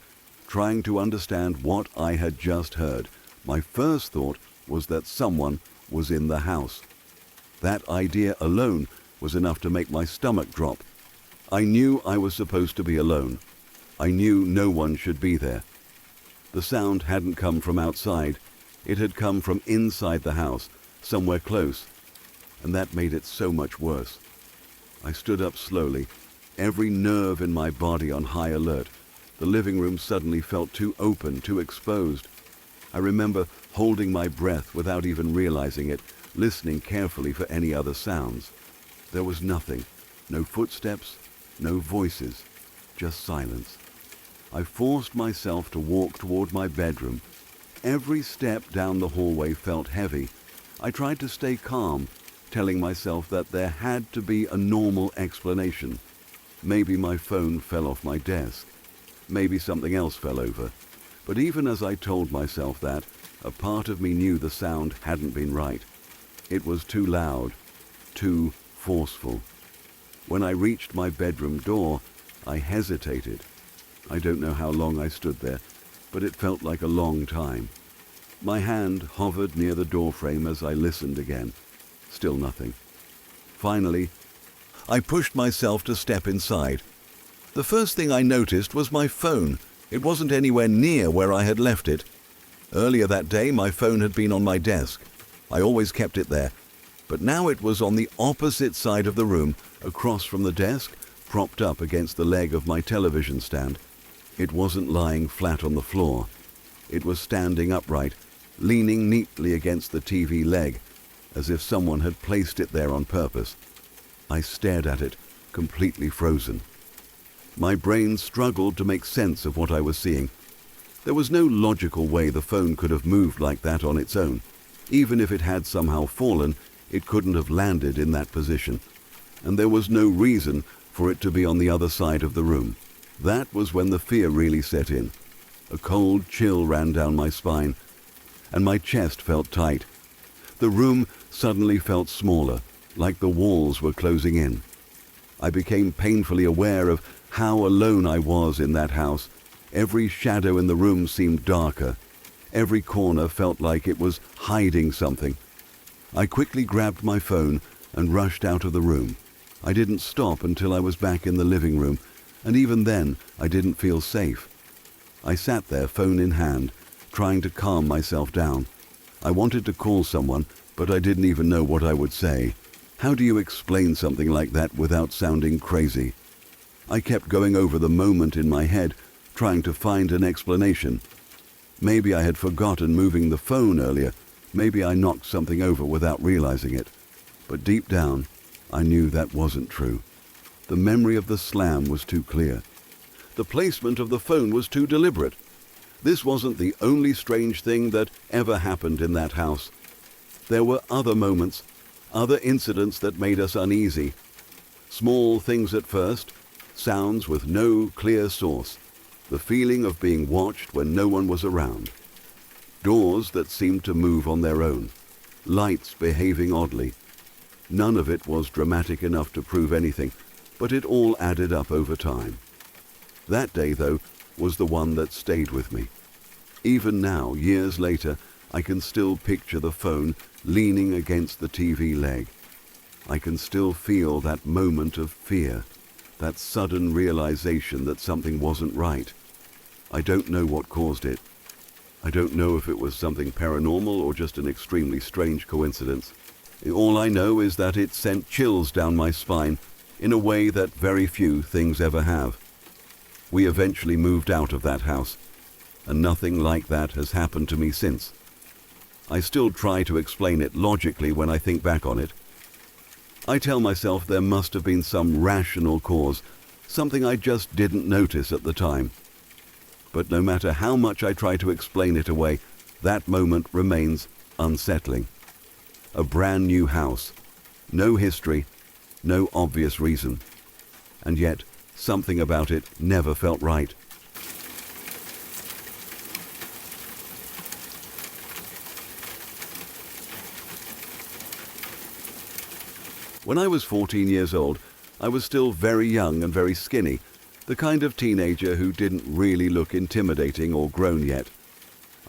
trying to understand what I had just heard. My first thought was that someone was in the house. That idea alone was enough to make my stomach drop. I knew I was supposed to be alone. I knew no one should be there. The sound hadn't come from outside. It had come from inside the house, somewhere close, and that made it so much worse. I stood up slowly, every nerve in my body on high alert. The living room suddenly felt too open, too exposed. I remember holding my breath without even realizing it, listening carefully for any other sounds. There was nothing, no footsteps, no voices, just silence. I forced myself to walk toward my bedroom. Every step down the hallway felt heavy. I tried to stay calm, telling myself that there had to be a normal explanation. Maybe my phone fell off my desk. Maybe something else fell over. But even as I told myself that, a part of me knew the sound hadn't been right. It was too loud, too forceful. When I reached my bedroom door, I hesitated. I don't know how long I stood there, but it felt like a long time. My hand hovered near the doorframe as I listened again. Still nothing. Finally, I pushed myself to step inside. The first thing I noticed was my phone. It wasn't anywhere near where I had left it. Earlier that day, my phone had been on my desk. I always kept it there. But now it was on the opposite side of the room, across from the desk, propped up against the leg of my television stand. It wasn't lying flat on the floor. It was standing upright, leaning neatly against the TV leg, as if someone had placed it there on purpose. I stared at it, completely frozen. My brain struggled to make sense of what I was seeing. There was no logical way the phone could have moved like that on its own. Even if it had somehow fallen, it couldn't have landed in that position. And there was no reason for it to be on the other side of the room. That was when the fear really set in. A cold chill ran down my spine, and my chest felt tight. The room suddenly felt smaller, like the walls were closing in. I became painfully aware of how alone I was in that house. Every shadow in the room seemed darker. Every corner felt like it was hiding something. I quickly grabbed my phone and rushed out of the room. I didn't stop until I was back in the living room, and even then I didn't feel safe. I sat there, phone in hand, trying to calm myself down. I wanted to call someone, but I didn't even know what I would say. How do you explain something like that without sounding crazy? I kept going over the moment in my head, trying to find an explanation. Maybe I had forgotten moving the phone earlier. Maybe I knocked something over without realizing it. But deep down, I knew that wasn't true. The memory of the slam was too clear. The placement of the phone was too deliberate. This wasn't the only strange thing that ever happened in that house. There were other moments, other incidents that made us uneasy. Small things at first, sounds with no clear source, the feeling of being watched when no one was around. Doors that seemed to move on their own, lights behaving oddly. None of it was dramatic enough to prove anything, but it all added up over time. That day, though, was the one that stayed with me. Even now, years later, I can still picture the phone leaning against the TV leg. I can still feel that moment of fear, that sudden realization that something wasn't right. I don't know what caused it. I don't know if it was something paranormal or just an extremely strange coincidence. All I know is that it sent chills down my spine in a way that very few things ever have. We eventually moved out of that house, and nothing like that has happened to me since. I still try to explain it logically when I think back on it. I tell myself there must have been some rational cause, something I just didn't notice at the time. But no matter how much I try to explain it away, that moment remains unsettling. A brand new house, no history, no obvious reason. And yet, something about it never felt right. When I was 14 years old, I was still very young and very skinny, The kind of teenager who didn't really look intimidating or grown yet.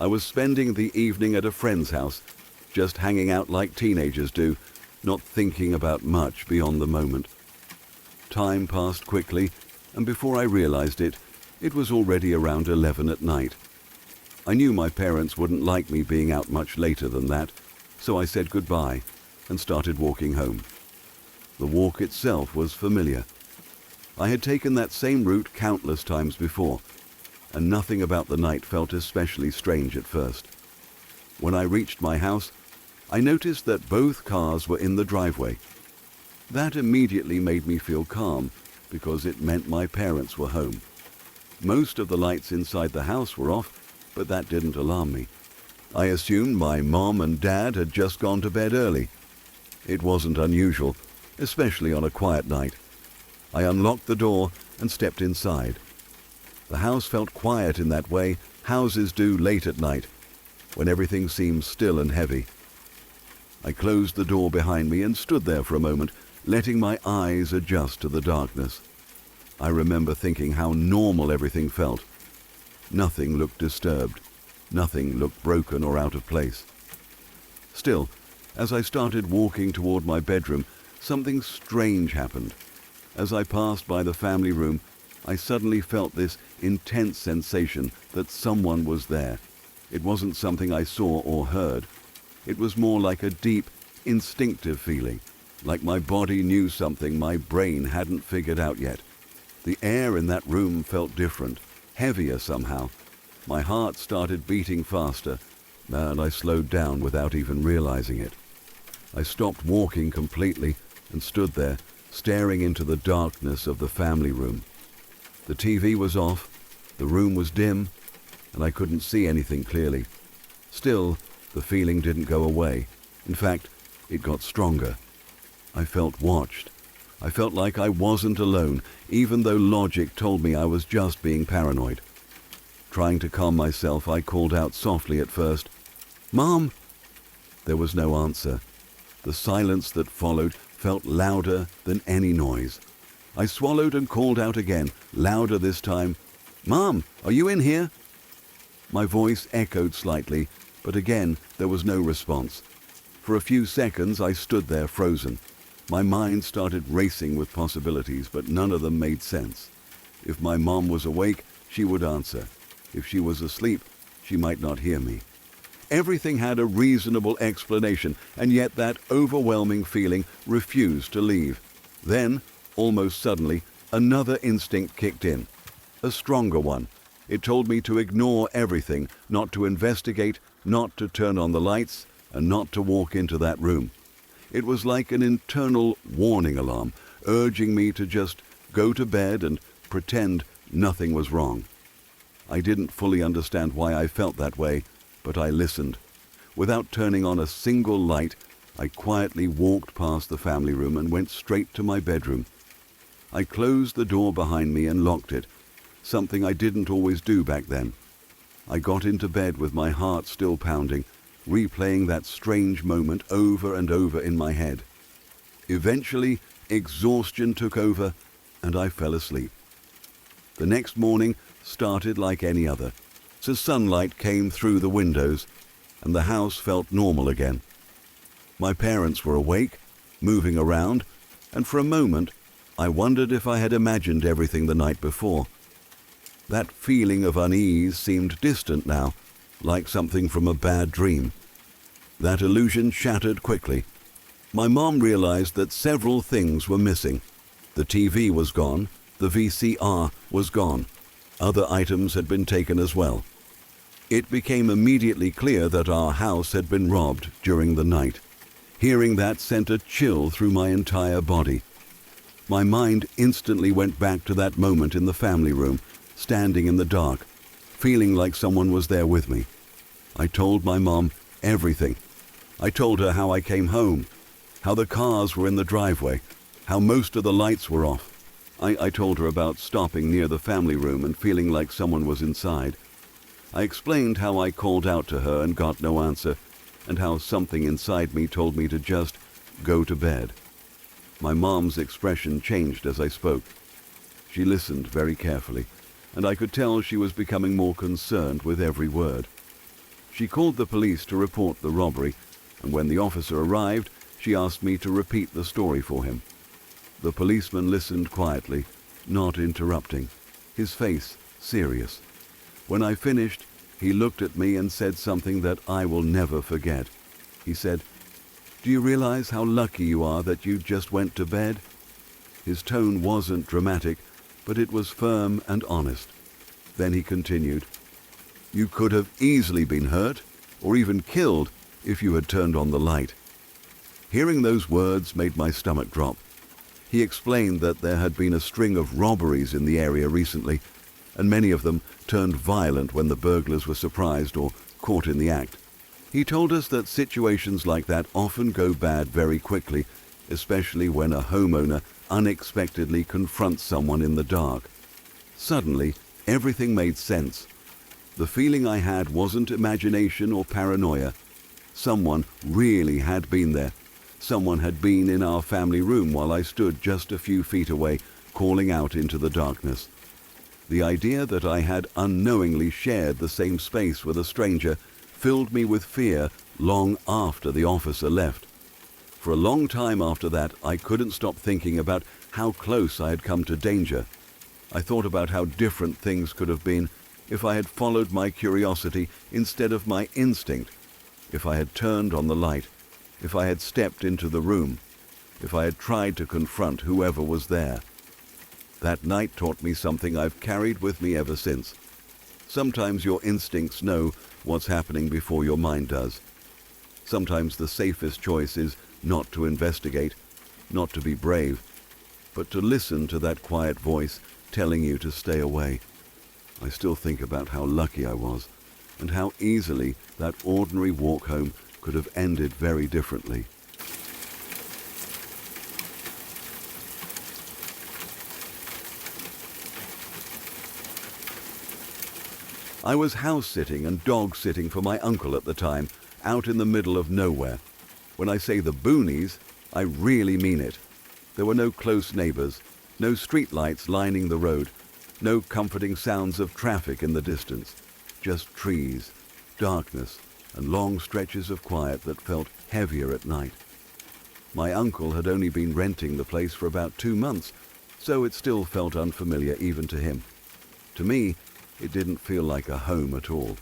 I was spending the evening at a friend's house, just hanging out like teenagers do, not thinking about much beyond the moment. Time passed quickly, and before I realized it, it was already around 11 at night. I knew my parents wouldn't like me being out much later than that, so I said goodbye and started walking home. The walk itself was familiar. I had taken that same route countless times before, and nothing about the night felt especially strange at first. When I reached my house, I noticed that both cars were in the driveway. That immediately made me feel calm, because it meant my parents were home. Most of the lights inside the house were off, but that didn't alarm me. I assumed my mom and dad had just gone to bed early. It wasn't unusual, especially on a quiet night. I unlocked the door and stepped inside. The house felt quiet in that way houses do late at night, when everything seems still and heavy. I closed the door behind me and stood there for a moment, letting my eyes adjust to the darkness. I remember thinking how normal everything felt. Nothing looked disturbed. Nothing looked broken or out of place. Still, as I started walking toward my bedroom, something strange happened. As I passed by the family room, I suddenly felt this intense sensation that someone was there. It wasn't something I saw or heard. It was more like a deep, instinctive feeling, like my body knew something my brain hadn't figured out yet. The air in that room felt different, heavier somehow. My heart started beating faster, and I slowed down without even realizing it. I stopped walking completely and stood there, staring into the darkness of the family room. The TV was off, the room was dim, and I couldn't see anything clearly. Still, the feeling didn't go away. In fact, it got stronger. I felt watched. I felt like I wasn't alone, even though logic told me I was just being paranoid. Trying to calm myself, I called out softly at first, "Mom!" There was no answer. The silence that followed felt louder than any noise. I swallowed and called out again, louder this time, "Mom, are you in here?" My voice echoed slightly, but again there was no response. For a few seconds I stood there frozen. My mind started racing with possibilities, but none of them made sense. If my mom was awake, she would answer. If she was asleep, she might not hear me. Everything had a reasonable explanation, and yet that overwhelming feeling refused to leave. Then, almost suddenly, another instinct kicked in. A stronger one. It told me to ignore everything, not to investigate, not to turn on the lights, and not to walk into that room. It was like an internal warning alarm, urging me to just go to bed and pretend nothing was wrong. I didn't fully understand why I felt that way, but I listened. Without turning on a single light, I quietly walked past the family room and went straight to my bedroom. I closed the door behind me and locked it, something I didn't always do back then. I got into bed with my heart still pounding, replaying that strange moment over and over in my head. Eventually, exhaustion took over, and I fell asleep. The next morning started like any other. So sunlight came through the windows, and the house felt normal again. My parents were awake, moving around, and for a moment, I wondered if I had imagined everything the night before. That feeling of unease seemed distant now, like something from a bad dream. That illusion shattered quickly. My mom realized that several things were missing. The TV was gone, the VCR was gone. Other items had been taken as well. It became immediately clear that our house had been robbed during the night. Hearing that sent a chill through my entire body. My mind instantly went back to that moment in the family room, standing in the dark, feeling like someone was there with me. I told my mom everything. I told her how I came home, how the cars were in the driveway, how most of the lights were off. I told her about stopping near the family room and feeling like someone was inside. I explained how I called out to her and got no answer, and how something inside me told me to just go to bed. My mom's expression changed as I spoke. She listened very carefully, and I could tell she was becoming more concerned with every word. She called the police to report the robbery, and when the officer arrived, she asked me to repeat the story for him. The policeman listened quietly, not interrupting, his face serious. When I finished, he looked at me and said something that I will never forget. He said, "Do you realize how lucky you are that you just went to bed?" His tone wasn't dramatic, but it was firm and honest. Then he continued, "You could have easily been hurt, or even killed, if you had turned on the light." Hearing those words made my stomach drop. He explained that there had been a string of robberies in the area recently, and many of them turned violent when the burglars were surprised or caught in the act. He told us that situations like that often go bad very quickly, especially when a homeowner unexpectedly confronts someone in the dark. Suddenly, everything made sense. The feeling I had wasn't imagination or paranoia. Someone really had been there. Someone had been in our family room while I stood just a few feet away, calling out into the darkness. The idea that I had unknowingly shared the same space with a stranger filled me with fear long after the officer left. For a long time after that, I couldn't stop thinking about how close I had come to danger. I thought about how different things could have been if I had followed my curiosity instead of my instinct, if I had turned on the light, if I had stepped into the room, if I had tried to confront whoever was there. That night taught me something I've carried with me ever since. Sometimes your instincts know what's happening before your mind does. Sometimes the safest choice is not to investigate, not to be brave, but to listen to that quiet voice telling you to stay away. I still think about how lucky I was, and how easily that ordinary walk home could have ended very differently. I was house-sitting and dog-sitting for my uncle at the time, out in the middle of nowhere. When I say the boonies, I really mean it. There were no close neighbors, no streetlights lining the road, no comforting sounds of traffic in the distance, just trees, darkness, and long stretches of quiet that felt heavier at night. My uncle had only been renting the place for about 2 months, so it still felt unfamiliar even to him. To me, it didn't feel like a home at all.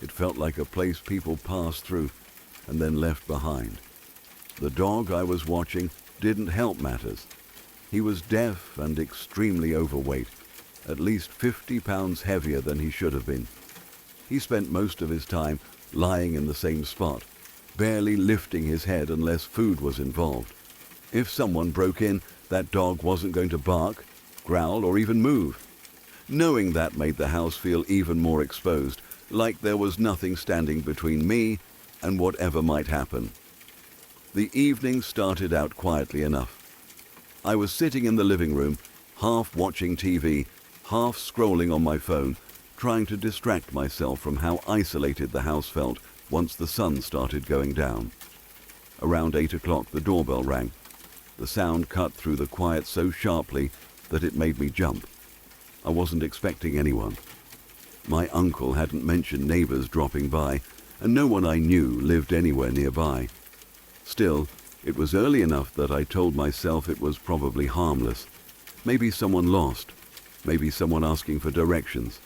It felt like a place people passed through and then left behind. The dog I was watching didn't help matters. He was deaf and extremely overweight, at least 50 pounds heavier than he should have been. He spent most of his time lying in the same spot, barely lifting his head unless food was involved. If someone broke in, that dog wasn't going to bark, growl, or even move. Knowing that made the house feel even more exposed, like there was nothing standing between me and whatever might happen. The evening started out quietly enough. I was sitting in the living room, half watching TV, half scrolling on my phone, trying to distract myself from how isolated the house felt once the sun started going down. Around 8 o'clock, the doorbell rang. The sound cut through the quiet so sharply that it made me jump. I wasn't expecting anyone. My uncle hadn't mentioned neighbors dropping by, and no one I knew lived anywhere nearby. Still, it was early enough that I told myself it was probably harmless. Maybe someone lost. Maybe someone asking for directions.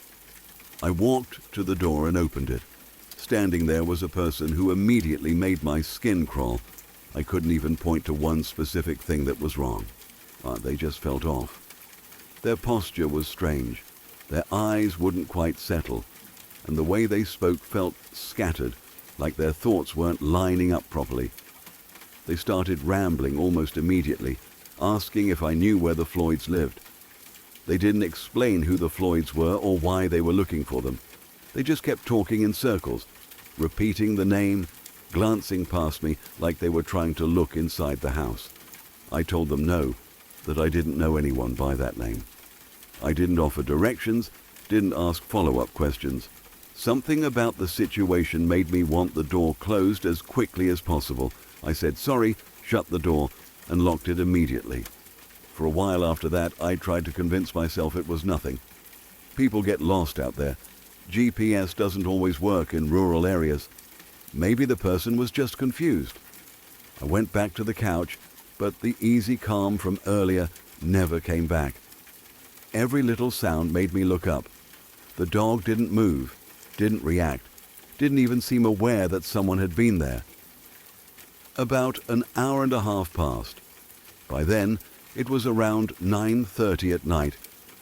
I walked to the door and opened it. Standing there was a person who immediately made my skin crawl. I couldn't even point to one specific thing that was wrong. They just felt off. Their posture was strange. Their eyes wouldn't quite settle, and the way they spoke felt scattered, like their thoughts weren't lining up properly. They started rambling almost immediately, asking if I knew where the Floyds lived. They didn't explain who the Floyds were or why they were looking for them. They just kept talking in circles, repeating the name, glancing past me like they were trying to look inside the house. I told them no, that I didn't know anyone by that name. I didn't offer directions, didn't ask follow-up questions. Something about the situation made me want the door closed as quickly as possible. I said sorry, shut the door, and locked it immediately. For a while after that, I tried to convince myself it was nothing. People get lost out there. GPS doesn't always work in rural areas. Maybe the person was just confused. I went back to the couch, but the easy calm from earlier never came back. Every little sound made me look up. The dog didn't move, didn't react, didn't even seem aware that someone had been there. About an hour and a half passed. By then, it was around 9:30 at night,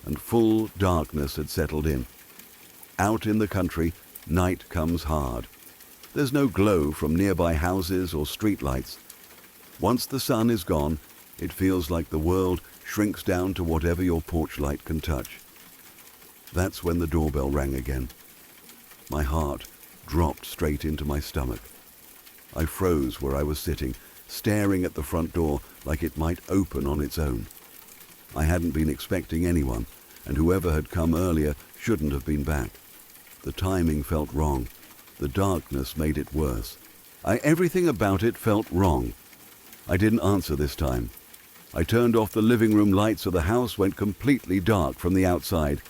and full darkness had settled in. Out in the country, night comes hard. There's no glow from nearby houses or streetlights. Once the sun is gone, it feels like the world shrinks down to whatever your porch light can touch. That's when the doorbell rang again. My heart dropped straight into my stomach. I froze where I was sitting, staring at the front door like it might open on its own. I hadn't been expecting anyone, and whoever had come earlier shouldn't have been back. The timing felt wrong. The darkness made it worse. Everything about it felt wrong. I didn't answer this time. I turned off the living room lights so the house went completely dark from the outside.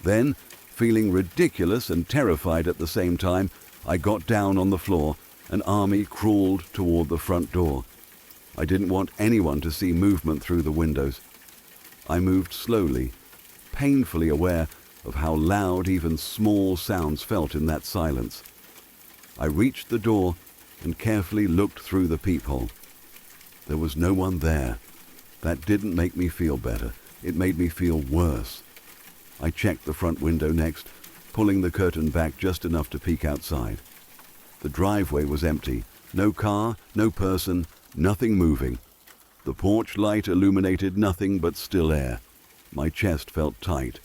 Then, feeling ridiculous and terrified at the same time, I got down on the floor and Army crawled toward the front door. I didn't want anyone to see movement through the windows. I moved slowly, painfully aware of how loud even small sounds felt in that silence. I reached the door and carefully looked through the peephole. There was no one there. That didn't make me feel better. It made me feel worse. I checked the front window next, pulling the curtain back just enough to peek outside. The driveway was empty. No car, no person, nothing moving. The porch light illuminated nothing but still air. My chest felt tight.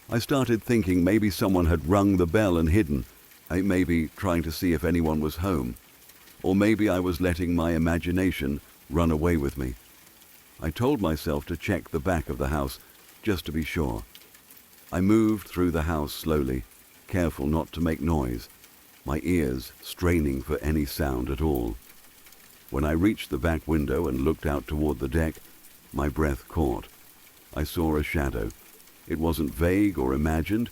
I started thinking maybe someone had rung the bell and hidden. Maybe trying to see if anyone was home. Or maybe I was letting my imagination run away with me. I told myself to check the back of the house, just to be sure. I moved through the house slowly, careful not to make noise, my ears straining for any sound at all. When I reached the back window and looked out toward the deck, my breath caught. I saw a shadow. It wasn't vague or imagined.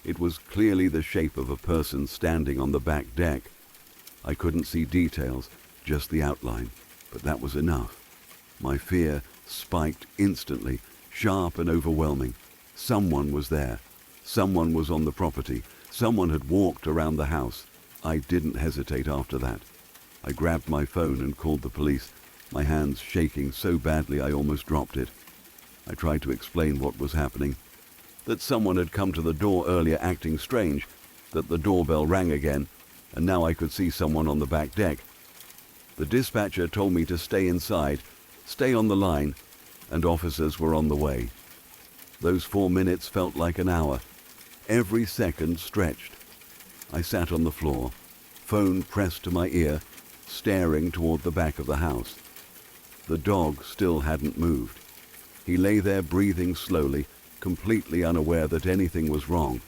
It was clearly the shape of a person standing on the back deck. I couldn't see details, just the outline, but that was enough. My fear spiked instantly, sharp and overwhelming. Someone was there. Someone was on the property. Someone had walked around the house. I didn't hesitate after that. I grabbed my phone and called the police, my hands shaking so badly I almost dropped it. I tried to explain what was happening, that someone had come to the door earlier acting strange, that the doorbell rang again, and now I could see someone on the back deck. The dispatcher told me to stay inside, stay on the line, and officers were on the way. Those 4 minutes felt like an hour. Every second stretched. I sat on the floor, phone pressed to my ear, staring toward the back of the house. The dog still hadn't moved. He lay there breathing slowly, completely unaware that anything was wrong,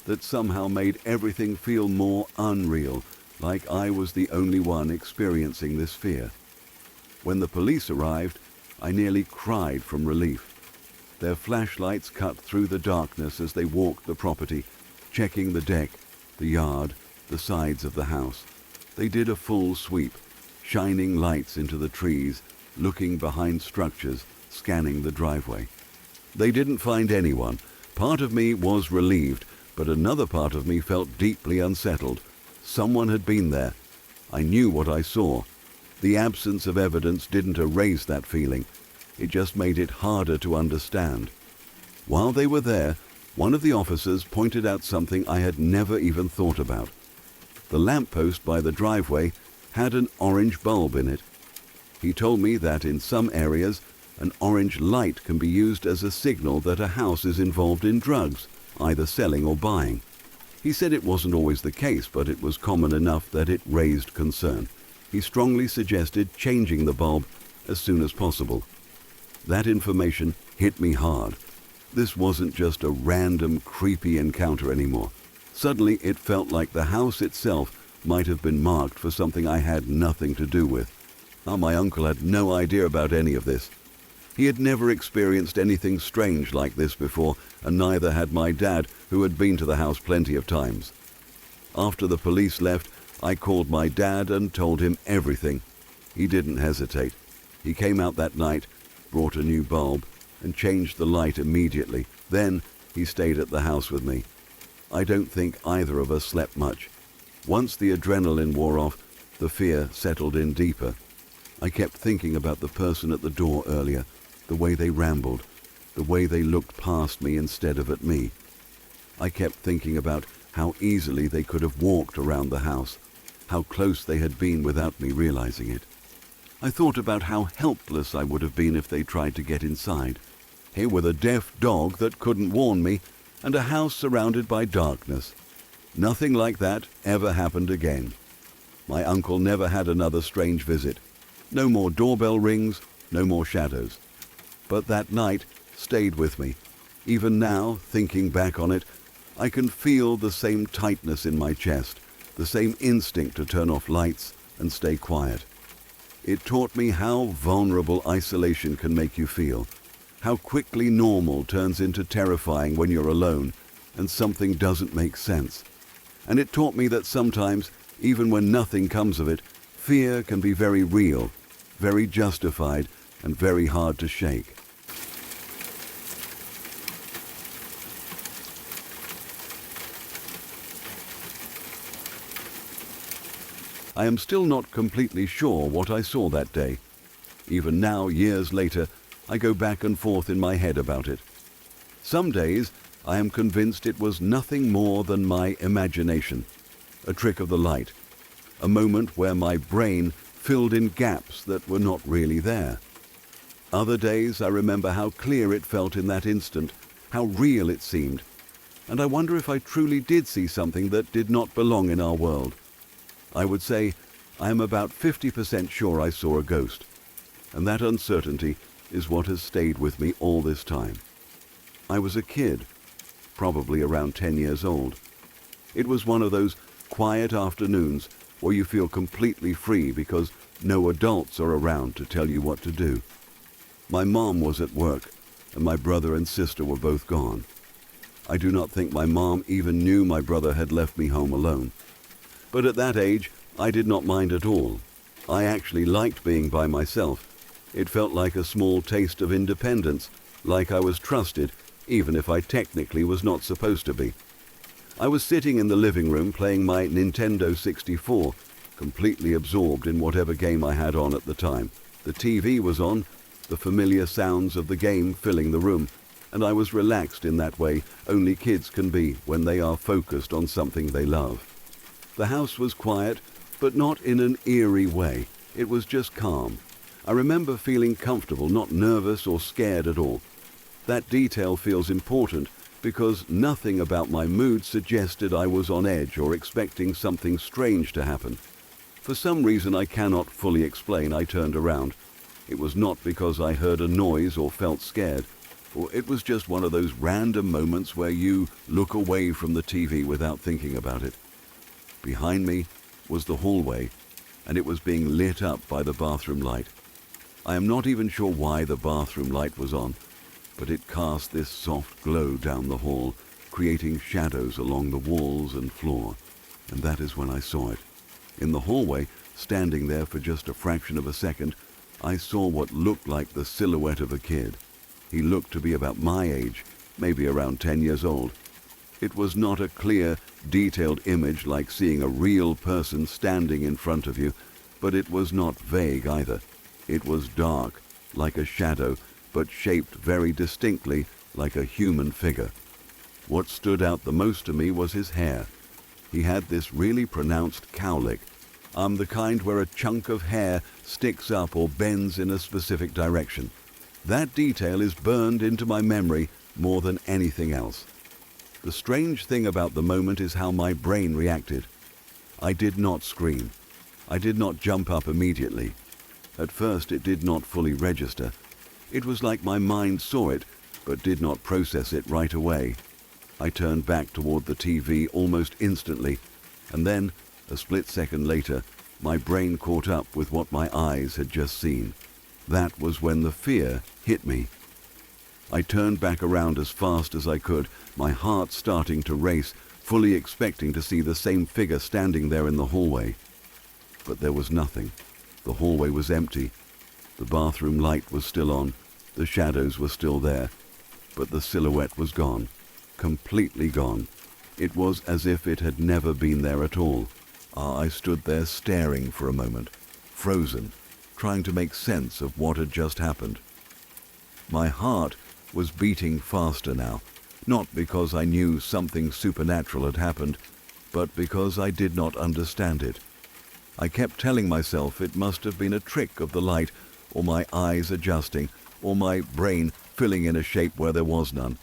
that somehow made everything feel more unreal, like I was the only one experiencing this fear. When the police arrived, I nearly cried from relief. Their flashlights cut through the darkness as they walked the property, checking the deck, the yard, the sides of the house. They did a full sweep, shining lights into the trees, looking behind structures, scanning the driveway. They didn't find anyone. Part of me was relieved, but another part of me felt deeply unsettled. Someone had been there. I knew what I saw. The absence of evidence didn't erase that feeling. It just made it harder to understand. While they were there, one of the officers pointed out something I had never even thought about. The lamppost by the driveway had an orange bulb in it. He told me that in some areas, an orange light can be used as a signal that a house is involved in drugs, either selling or buying. He said it wasn't always the case, but it was common enough that it raised concern. He strongly suggested changing the bulb as soon as possible. That information hit me hard. This wasn't just a random, creepy encounter anymore. Suddenly, it felt like the house itself might have been marked for something I had nothing to do with. My uncle had no idea about any of this. He had never experienced anything strange like this before, and neither had my dad, who had been to the house plenty of times. After the police left, I called my dad and told him everything. He didn't hesitate. He came out that night, brought a new bulb, and changed the light immediately. Then he stayed at the house with me. I don't think either of us slept much. Once the adrenaline wore off, the fear settled in deeper. I kept thinking about the person at the door earlier, the way they rambled, the way they looked past me instead of at me. I kept thinking about how easily they could have walked around the house, how close they had been without me realizing it. I thought about how helpless I would have been if they tried to get inside. Here with a deaf dog that couldn't warn me, and a house surrounded by darkness. Nothing like that ever happened again. My uncle never had another strange visit. No more doorbell rings, no more shadows. But that night stayed with me. Even now, thinking back on it, I can feel the same tightness in my chest, the same instinct to turn off lights and stay quiet. It taught me how vulnerable isolation can make you feel, how quickly normal turns into terrifying when you're alone and something doesn't make sense. And it taught me that sometimes, even when nothing comes of it, fear can be very real, very justified, and very hard to shake. I am still not completely sure what I saw that day. Even now, years later, I go back and forth in my head about it. Some days, I am convinced it was nothing more than my imagination, a trick of the light, a moment where my brain filled in gaps that were not really there. Other days, I remember how clear it felt in that instant, how real it seemed, and I wonder if I truly did see something that did not belong in our world. I would say I am about 50% sure I saw a ghost, and that uncertainty is what has stayed with me all this time. I was a kid, probably around 10 years old. It was one of those quiet afternoons where you feel completely free because no adults are around to tell you what to do. My mom was at work, and my brother and sister were both gone. I do not think my mom even knew my brother had left me home alone. But at that age, I did not mind at all. I actually liked being by myself. It felt like a small taste of independence, like I was trusted, even if I technically was not supposed to be. I was sitting in the living room playing my Nintendo 64, completely absorbed in whatever game I had on at the time. The TV was on, the familiar sounds of the game filling the room, and I was relaxed in that way only kids can be when they are focused on something they love. The house was quiet, but not in an eerie way. It was just calm. I remember feeling comfortable, not nervous or scared at all. That detail feels important because nothing about my mood suggested I was on edge or expecting something strange to happen. For some reason I cannot fully explain, I turned around. It was not because I heard a noise or felt scared, or it was just one of those random moments where you look away from the TV without thinking about it. Behind me was the hallway, and it was being lit up by the bathroom light. I am not even sure why the bathroom light was on, but it cast this soft glow down the hall, creating shadows along the walls and floor, and that is when I saw it. In the hallway, standing there for just a fraction of a second, I saw what looked like the silhouette of a kid. He looked to be about my age, maybe around 10 years old. It was not a clear, detailed image like seeing a real person standing in front of you, but it was not vague either. It was dark, like a shadow, but shaped very distinctly like a human figure. What stood out the most to me was his hair. He had this really pronounced cowlick, the kind where a chunk of hair sticks up or bends in a specific direction. That detail is burned into my memory more than anything else. The strange thing about the moment is how my brain reacted. I did not scream. I did not jump up immediately. At first it did not fully register. It was like my mind saw it, but did not process it right away. I turned back toward the TV almost instantly, and then, a split second later, my brain caught up with what my eyes had just seen. That was when the fear hit me. I turned back around as fast as I could, my heart starting to race, fully expecting to see the same figure standing there in the hallway. But there was nothing. The hallway was empty. The bathroom light was still on. The shadows were still there. But the silhouette was gone. Completely gone. It was as if it had never been there at all. I stood there staring for a moment, frozen, trying to make sense of what had just happened. My heart was beating faster now, not because I knew something supernatural had happened, but because I did not understand it. I kept telling myself it must have been a trick of the light, or my eyes adjusting, or my brain filling in a shape where there was none.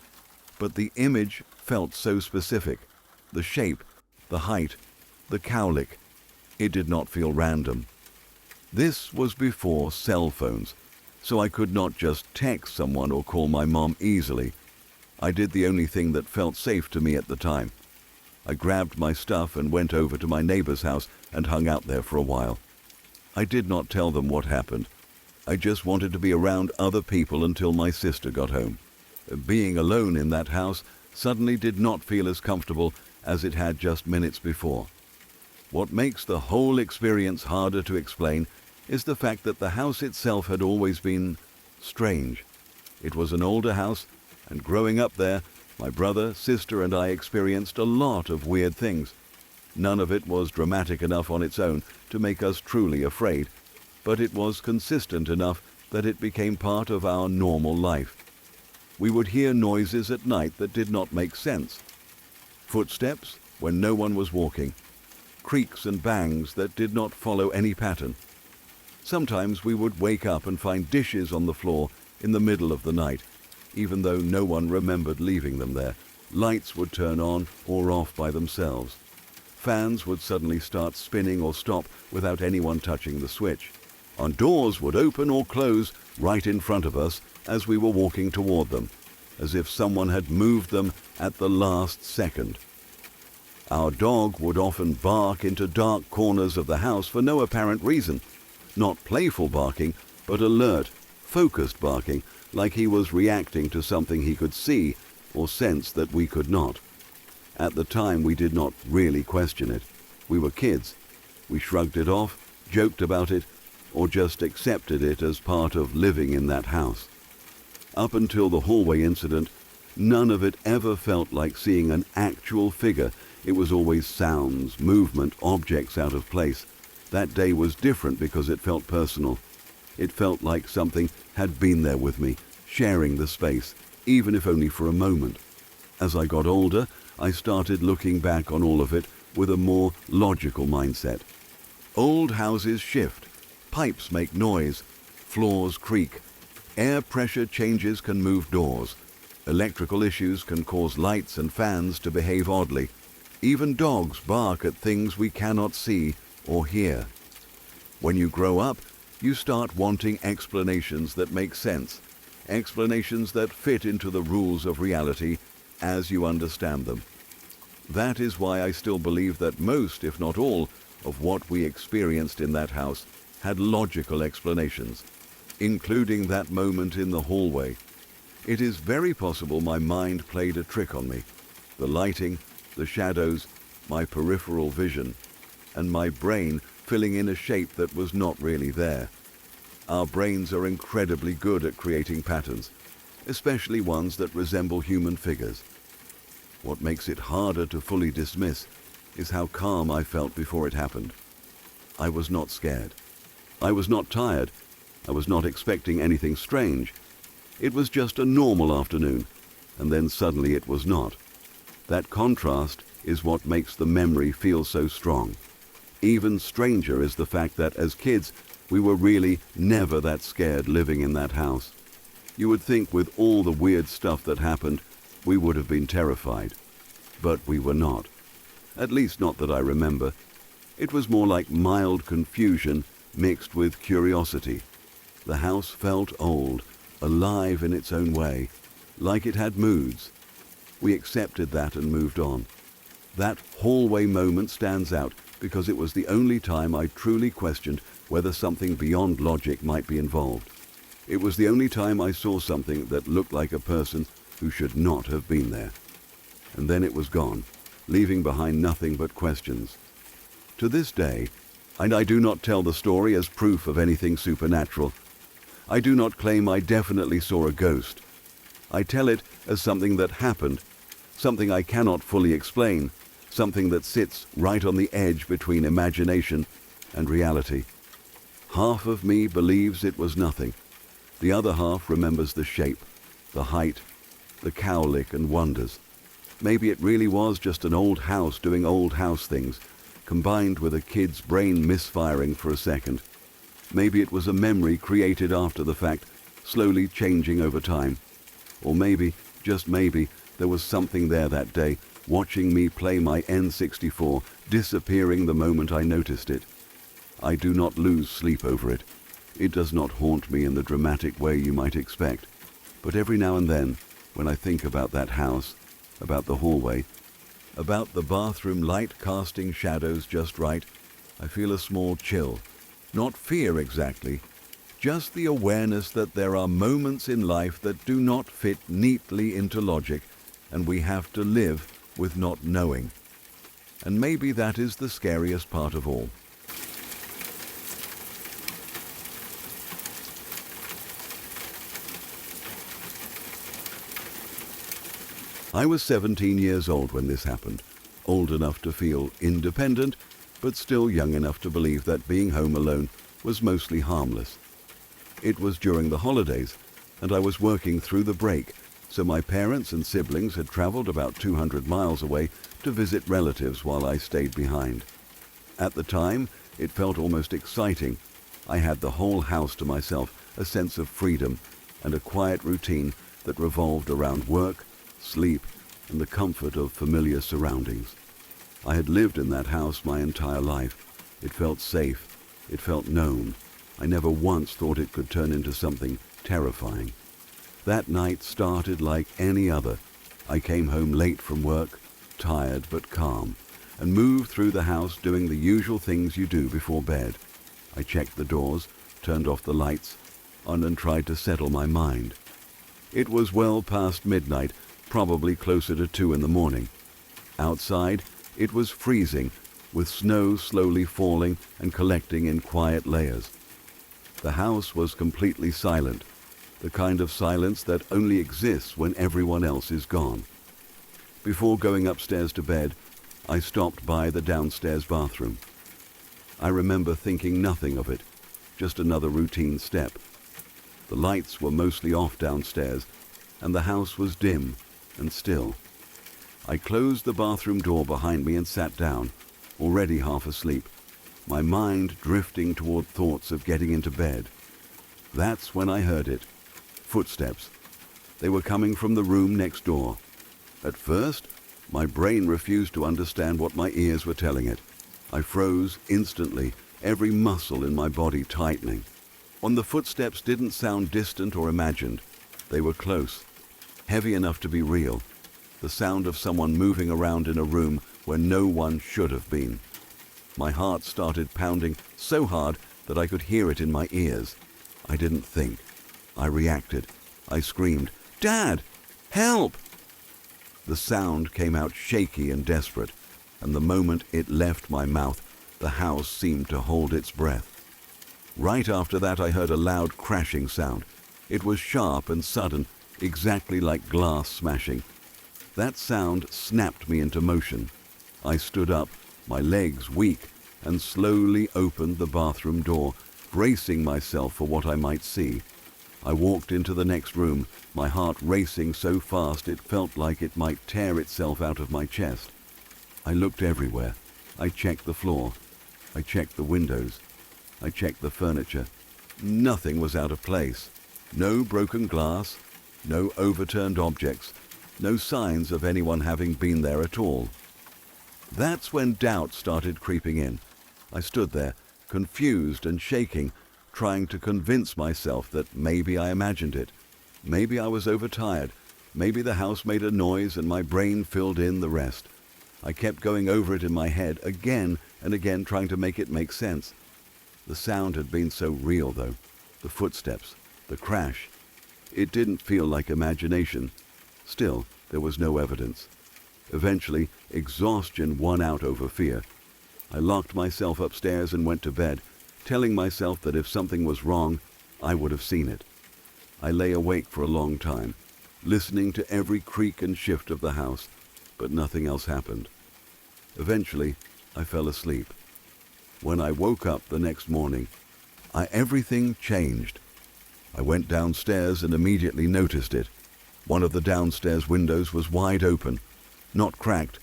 But the image felt so specific. The shape, the height, the cowlick. It did not feel random. This was before cell phones, so I could not just text someone or call my mom easily. I did the only thing that felt safe to me at the time. I grabbed my stuff and went over to my neighbor's house and hung out there for a while. I did not tell them what happened. I just wanted to be around other people until my sister got home. Being alone in that house suddenly did not feel as comfortable as it had just minutes before. What makes the whole experience harder to explain is the fact that the house itself had always been strange. It was an older house, and growing up there, my brother, sister, and I experienced a lot of weird things. None of it was dramatic enough on its own to make us truly afraid, but it was consistent enough that it became part of our normal life. We would hear noises at night that did not make sense. Footsteps when no one was walking. Creaks and bangs that did not follow any pattern. Sometimes we would wake up and find dishes on the floor in the middle of the night, even though no one remembered leaving them there. Lights would turn on or off by themselves. Fans would suddenly start spinning or stop without anyone touching the switch. And doors would open or close right in front of us as we were walking toward them, as if someone had moved them at the last second. Our dog would often bark into dark corners of the house for no apparent reason. Not playful barking, but alert, focused barking, like he was reacting to something he could see or sense that we could not. At the time, we did not really question it. We were kids. We shrugged it off, joked about it, or just accepted it as part of living in that house. Up until the hallway incident, none of it ever felt like seeing an actual figure. It was always sounds, movement, objects out of place. That day was different because it felt personal. It felt like something had been there with me, sharing the space, even if only for a moment. As I got older, I started looking back on all of it with a more logical mindset. Old houses shift, pipes make noise, floors creak, air pressure changes can move doors, electrical issues can cause lights and fans to behave oddly. Even dogs bark at things we cannot see or hear. When you grow up, you start wanting explanations that make sense, explanations that fit into the rules of reality as you understand them. That is why I still believe that most, if not all, of what we experienced in that house had logical explanations, including that moment in the hallway. It is very possible my mind played a trick on me. The lighting, the shadows, my peripheral vision, and my brain filling in a shape that was not really there. Our brains are incredibly good at creating patterns, especially ones that resemble human figures. What makes it harder to fully dismiss is how calm I felt before it happened. I was not scared. I was not tired. I was not expecting anything strange. It was just a normal afternoon, and then suddenly it was not. That contrast is what makes the memory feel so strong. Even stranger is the fact that as kids, we were really never that scared living in that house. You would think with all the weird stuff that happened, we would have been terrified. But we were not. At least not that I remember. It was more like mild confusion mixed with curiosity. The house felt old, alive in its own way, like it had moods. We accepted that and moved on. That hallway moment stands out because it was the only time I truly questioned whether something beyond logic might be involved. It was the only time I saw something that looked like a person who should not have been there. And then it was gone, leaving behind nothing but questions. To this day, and I do not tell the story as proof of anything supernatural. I do not claim I definitely saw a ghost. I tell it as something that happened, something I cannot fully explain, something that sits right on the edge between imagination and reality. Half of me believes it was nothing. The other half remembers the shape, the height, the cowlick, and wonders. Maybe it really was just an old house doing old house things, combined with a kid's brain misfiring for a second. Maybe it was a memory created after the fact, slowly changing over time. Or maybe, just maybe, there was something there that day, watching me play my N64, disappearing the moment I noticed it. I do not lose sleep over it. It does not haunt me in the dramatic way you might expect. But every now and then, when I think about that house, about the hallway, about the bathroom light casting shadows just right, I feel a small chill. Not fear exactly, just the awareness that there are moments in life that do not fit neatly into logic, and we have to live with not knowing. And maybe that is the scariest part of all. I was 17 years old when this happened, old enough to feel independent, but still young enough to believe that being home alone was mostly harmless. It was during the holidays, and I was working through the break, so my parents and siblings had traveled about 200 miles away to visit relatives while I stayed behind. At the time, it felt almost exciting. I had the whole house to myself, a sense of freedom, and a quiet routine that revolved around work, sleep, and the comfort of familiar surroundings. I had lived in that house my entire life. It felt safe. It felt known. I never once thought it could turn into something terrifying. That night started like any other. I came home late from work, tired but calm, and moved through the house doing the usual things you do before bed. I checked the doors, turned off the lights, and tried to settle my mind. It was well past midnight, probably closer to 2 in the morning. Outside, it was freezing, with snow slowly falling and collecting in quiet layers. The house was completely silent, the kind of silence that only exists when everyone else is gone. Before going upstairs to bed, I stopped by the downstairs bathroom. I remember thinking nothing of it, just another routine step. The lights were mostly off downstairs, and the house was dim and still. I closed the bathroom door behind me and sat down, already half asleep, my mind drifting toward thoughts of getting into bed. That's when I heard it. Footsteps. They were coming from the room next door. At first, my brain refused to understand what my ears were telling it. I froze instantly, every muscle in my body tightening. The footsteps didn't sound distant or imagined. They were close, heavy enough to be real. The sound of someone moving around in a room where no one should have been. My heart started pounding so hard that I could hear it in my ears. I didn't think. I reacted. I screamed, "Dad! Help!" The sound came out shaky and desperate, and the moment it left my mouth, the house seemed to hold its breath. Right after that, I heard a loud crashing sound. It was sharp and sudden, exactly like glass smashing. That sound snapped me into motion. I stood up, my legs weak, and slowly opened the bathroom door, bracing myself for what I might see. I walked into the next room, my heart racing so fast it felt like it might tear itself out of my chest. I looked everywhere. I checked the floor. I checked the windows. I checked the furniture. Nothing was out of place. No broken glass, no overturned objects, no signs of anyone having been there at all. That's when doubt started creeping in. I stood there, confused and shaking, trying to convince myself that maybe I imagined it. Maybe I was overtired. Maybe the house made a noise and my brain filled in the rest. I kept going over it in my head again and again, trying to make it make sense. The sound had been so real, though. The footsteps, The crash. It didn't feel like imagination. Still, there was no evidence. Eventually, exhaustion won out over fear. I locked myself upstairs and went to bed, telling myself that if something was wrong, I would have seen it. I lay awake for a long time, listening to every creak and shift of the house, but nothing else happened. Eventually, I fell asleep. When I woke up the next morning, everything changed. I went downstairs and immediately noticed it. One of the downstairs windows was wide open, not cracked,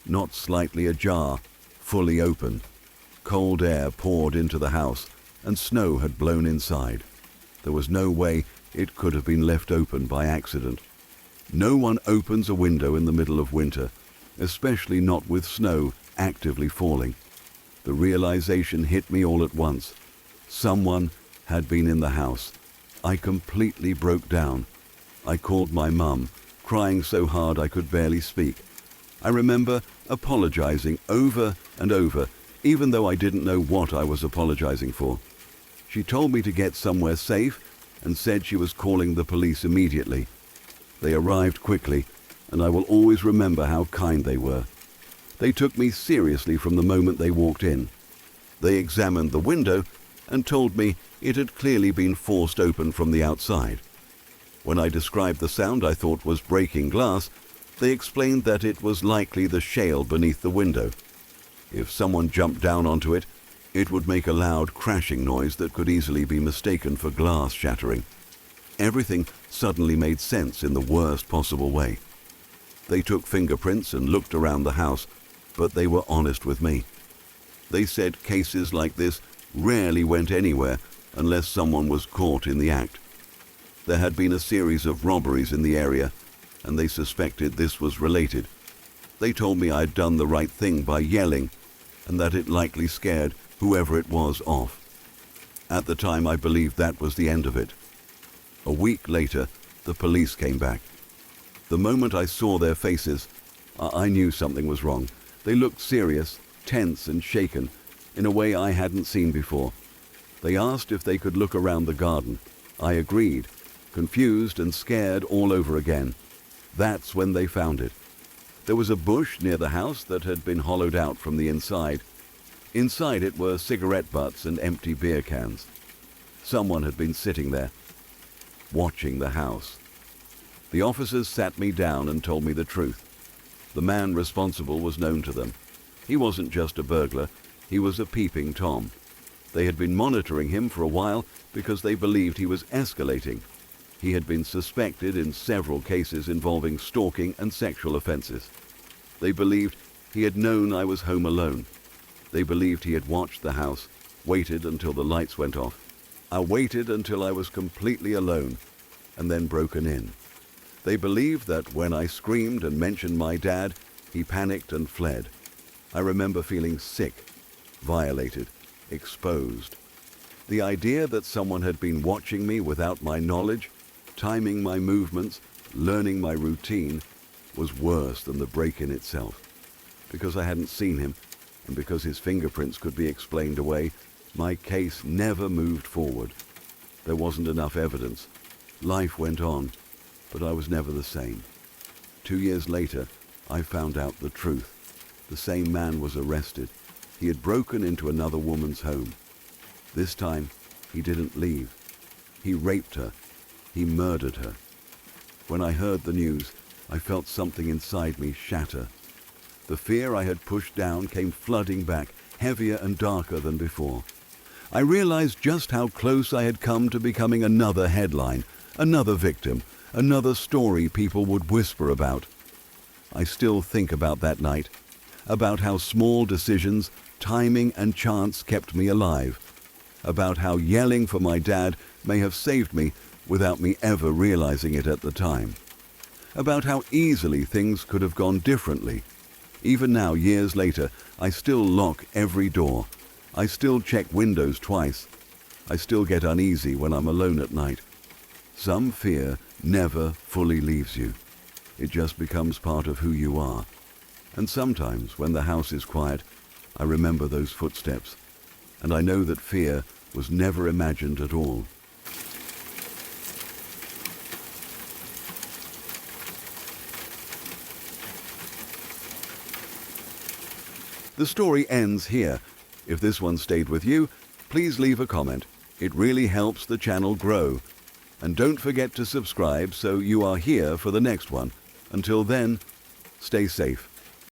not slightly ajar, fully open. Cold air poured into the house, and snow had blown inside. There was no way it could have been left open by accident. No one opens a window in the middle of winter, especially not with snow actively falling. The realization hit me all at once. Someone had been in the house. I completely broke down. I called my mum, crying so hard I could barely speak. I remember apologizing over and over, even though I didn't know what I was apologizing for. She told me to get somewhere safe and said she was calling the police immediately. They arrived quickly, and I will always remember how kind they were. They took me seriously from the moment they walked in. They examined the window and told me it had clearly been forced open from the outside. When I described the sound I thought was breaking glass, they explained that it was likely the shale beneath the window. If someone jumped down onto it, it would make a loud crashing noise that could easily be mistaken for glass shattering. Everything suddenly made sense in the worst possible way. They took fingerprints and looked around the house, but they were honest with me. They said cases like this rarely went anywhere unless someone was caught in the act. There had been a series of robberies in the area, and they suspected this was related. They told me I'd done the right thing by yelling, and that it likely scared whoever it was off. At the time, I believed that was the end of it. A week later, the police came back. The moment I saw their faces, I knew something was wrong. They looked serious, tense and shaken, in a way I hadn't seen before. They asked if they could look around the garden. I agreed, confused and scared all over again. That's when they found it. There was a bush near the house that had been hollowed out from the inside. Inside it were cigarette butts and empty beer cans. Someone had been sitting there, watching the house. The officers sat me down and told me the truth. The man responsible was known to them. He wasn't just a burglar, he was a peeping Tom. They had been monitoring him for a while because they believed he was escalating. He had been suspected in several cases involving stalking and sexual offenses. They believed he had known I was home alone. They believed he had watched the house, waited until the lights went off. I waited until I was completely alone, and then broken in. They believed that when I screamed and mentioned my dad, he panicked and fled. I remember feeling sick, violated, exposed. The idea that someone had been watching me without my knowledge, timing my movements, learning my routine, was worse than the break-in itself. Because I hadn't seen him, and because his fingerprints could be explained away, my case never moved forward. There wasn't enough evidence. Life went on, but I was never the same. 2 years later, I found out the truth. The same man was arrested. He had broken into another woman's home. This time, he didn't leave. He raped her. He murdered her. When I heard the news, I felt something inside me shatter. The fear I had pushed down came flooding back, heavier and darker than before. I realized just how close I had come to becoming another headline, another victim, another story people would whisper about. I still think about that night, about how small decisions, timing and chance kept me alive, about how yelling for my dad may have saved me without me ever realizing it at the time, about how easily things could have gone differently. Even now, years later, I still lock every door. I still check windows twice. I still get uneasy when I'm alone at night. Some fear never fully leaves you. It just becomes part of who you are. And sometimes, when the house is quiet, I remember those footsteps, and I know that fear was never imagined at all. The story ends here. If this one stayed with you, please leave a comment. It really helps the channel grow. And don't forget to subscribe so you are here for the next one. Until then, stay safe.